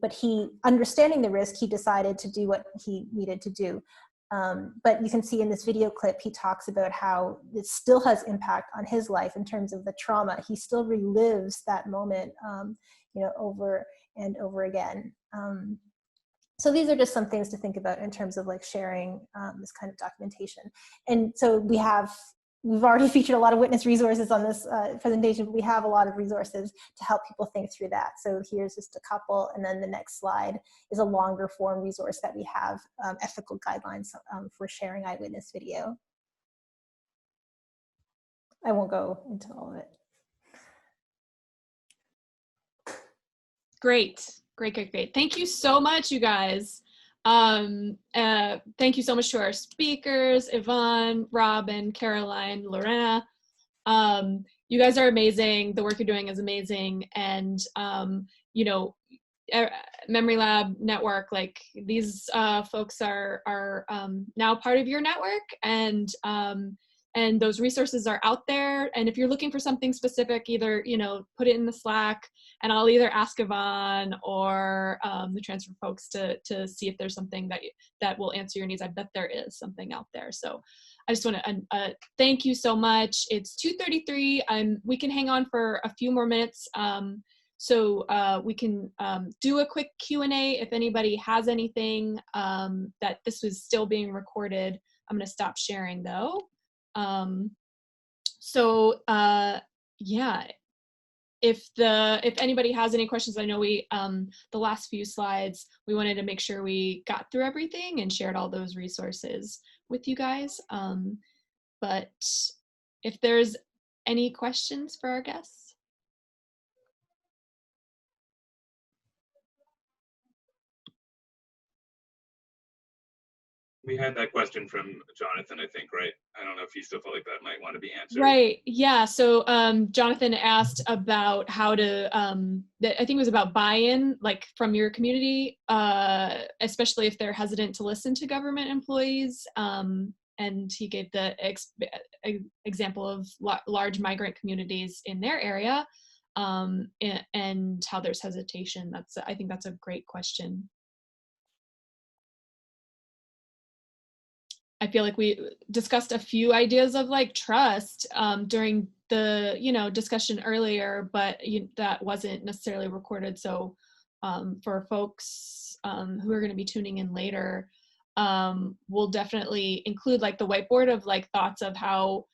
But understanding the risk, he decided to do what he needed to do. But you can see in this video clip, he talks about how it still has impact on his life in terms of the trauma. He still relives that moment, you know, over and over again. So these are just some things to think about in terms of like sharing this kind of documentation. And so we've already featured a lot of witness resources on this presentation, but we have a lot of resources to help people think through that. So here's just a couple, and then the next slide is a longer form resource that we have, ethical guidelines for sharing eyewitness video. I won't go into all of it. Great. Thank you so much, you guys. Thank you so much to our speakers, Yvonne, Robin, Caroline, Lorena. You guys are amazing. The work you're doing is amazing. And, you know, MemLab Network, like these folks are now part of your network, and those resources are out there. And if you're looking for something specific, either, you know, put it in the Slack, and I'll either ask Yvonne or the transfer folks to see if there's something that will answer your needs. I bet there is something out there. So I just want to thank you so much. It's 2:33. We can hang on for a few more minutes. So we can do a quick Q&A if anybody has anything. That this was still being recorded. I'm going to stop sharing though. Yeah, if anybody has any questions, I know the last few slides, we wanted to make sure we got through everything and shared all those resources with you guys. But if there's any questions for our guests. We had that question from Jonathan, I think, right? I don't know if he still felt like that might want to be answered. Right, yeah, so Jonathan asked about how to, I think it was about buy-in, like from your community, especially if they're hesitant to listen to government employees. And he gave the example of large migrant communities in their area, and how there's hesitation. I think that's a great question. I feel like we discussed a few ideas of like trust during the, you know, discussion earlier, but that wasn't necessarily recorded. So for folks who are going to be tuning in later, we'll definitely include like the whiteboard of like thoughts of how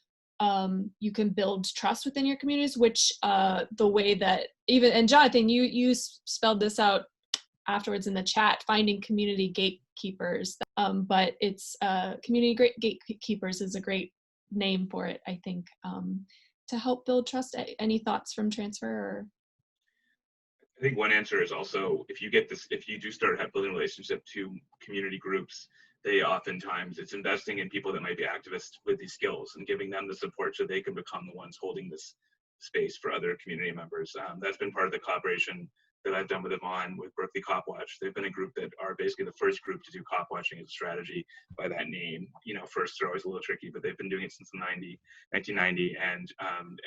you can build trust within your communities, which the way that and Jonathan, you spelled this out afterwards in the chat, finding community gatekeepers, but it's community gatekeepers is a great name for it, I think, to help build trust. Any thoughts from transfer? Or? I think one answer is also, if you do start building a relationship to community groups, they oftentimes, it's investing in people that might be activists with these skills and giving them the support so they can become the ones holding this space for other community members. That's been part of the collaboration that I've done with Yvonne with Berkeley Cop Watch. They've been a group that are basically the first group to do cop watching as a strategy by that name. You know, first they're always a little tricky, but they've been doing it since 1990 and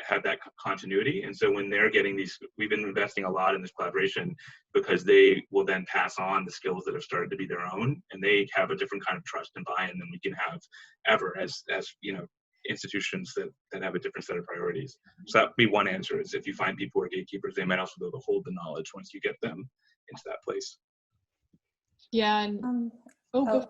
have that continuity. And so when they're getting these, we've been investing a lot in this collaboration because they will then pass on the skills that have started to be their own, and they have a different kind of trust and buy-in than we can have ever as you know, institutions that have a different set of priorities. So that would be one answer, is if you find people who are gatekeepers, they might also be able to hold the knowledge once you get them into that place. Yeah, and go for it.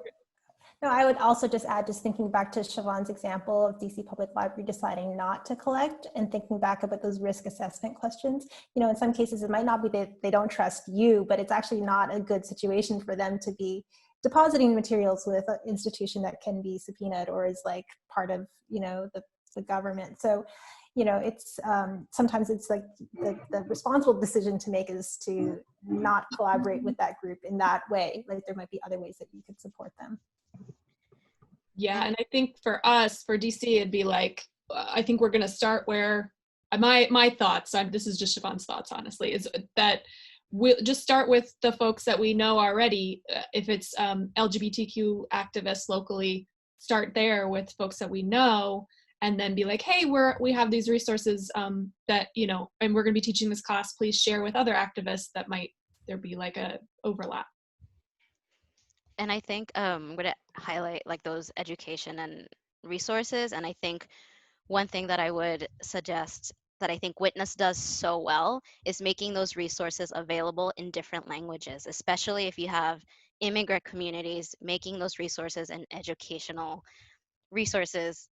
No, I would also just add, just thinking back to Siobhan's example of DC Public Library deciding not to collect and thinking back about those risk assessment questions. You know, in some cases it might not be that they don't trust you, but it's actually not a good situation for them to be depositing materials with an institution that can be subpoenaed or is like part of, you know, the government. So, you know, it's sometimes it's like the responsible decision to make is to not collaborate with that group in that way. Like there might be other ways that you could support them. Yeah, and I think for us, for DC, it'd be like, I think we're going to start where my thoughts, this is just Siobhan's thoughts, honestly, is that we'll just start with the folks that we know already. If it's LGBTQ activists locally, start there with folks that we know, and then be like, hey, we have these resources that, you know, and we're going to be teaching this class, please share with other activists that might there be like a overlap. And I think I'm going to highlight like those education and resources. And I think one thing that I would suggest that I think Witness does so well is making those resources available in different languages, especially if you have immigrant communities, making those resources and educational resources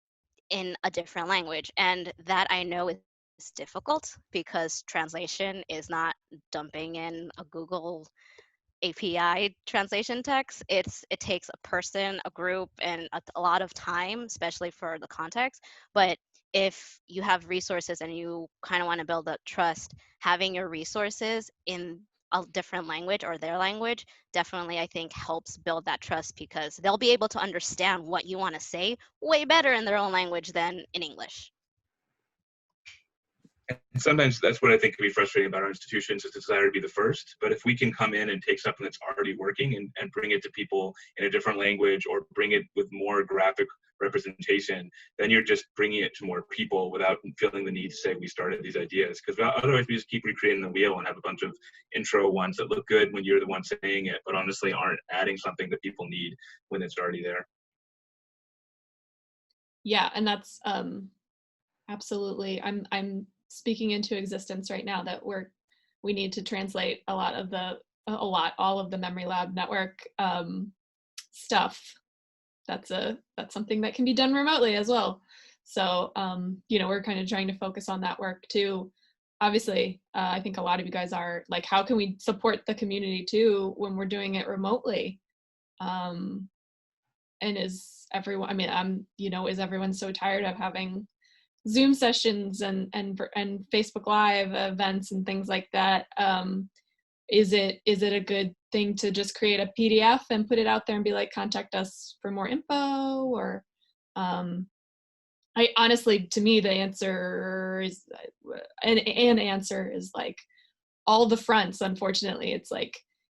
in a different language. And that I know is difficult because translation is not dumping in a Google API translation text. It takes a person, a group, and a lot of time, especially for the context. But if you have resources and you kind of want to build up trust, having your resources in a different language or their language definitely, I think, helps build that trust, because they'll be able to understand what you want to say way better in their own language than in English. And sometimes that's what I think can be frustrating about our institutions, is the desire to be the first. But if we can come in and take something that's already working and bring it to people in a different language, or bring it with more graphic representation, then you're just bringing it to more people without feeling the need to say we started these ideas. Because otherwise we just keep recreating the wheel and have a bunch of intro ones that look good when you're the one saying it, but honestly aren't adding something that people need when it's already there. Yeah, and that's absolutely, I'm speaking into existence right now that we need to translate all of the MemLab network stuff. That's something that can be done remotely as well. So you know, we're kind of trying to focus on that work too. Obviously, I think a lot of you guys are like, how can we support the community too when we're doing it remotely? And is everyone, I mean, you know, is everyone so tired of having Zoom sessions and Facebook Live events and things like that? Is it a good thing to just create a PDF and put it out there and be like, contact us for more info? Or I honestly, to me, the answer is an answer is like all the fronts. Unfortunately, it's like,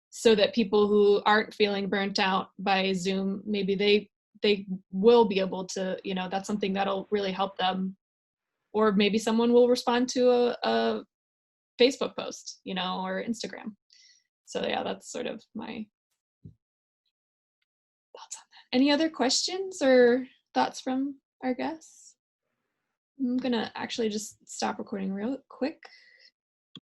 so that people who aren't feeling burnt out by Zoom, maybe they will be able to, you know, that's something that'll really help them. Or maybe someone will respond to a Facebook post, you know, or Instagram. So yeah, that's sort of my thoughts on that. Any other questions or thoughts from our guests? I'm gonna actually just stop recording real quick.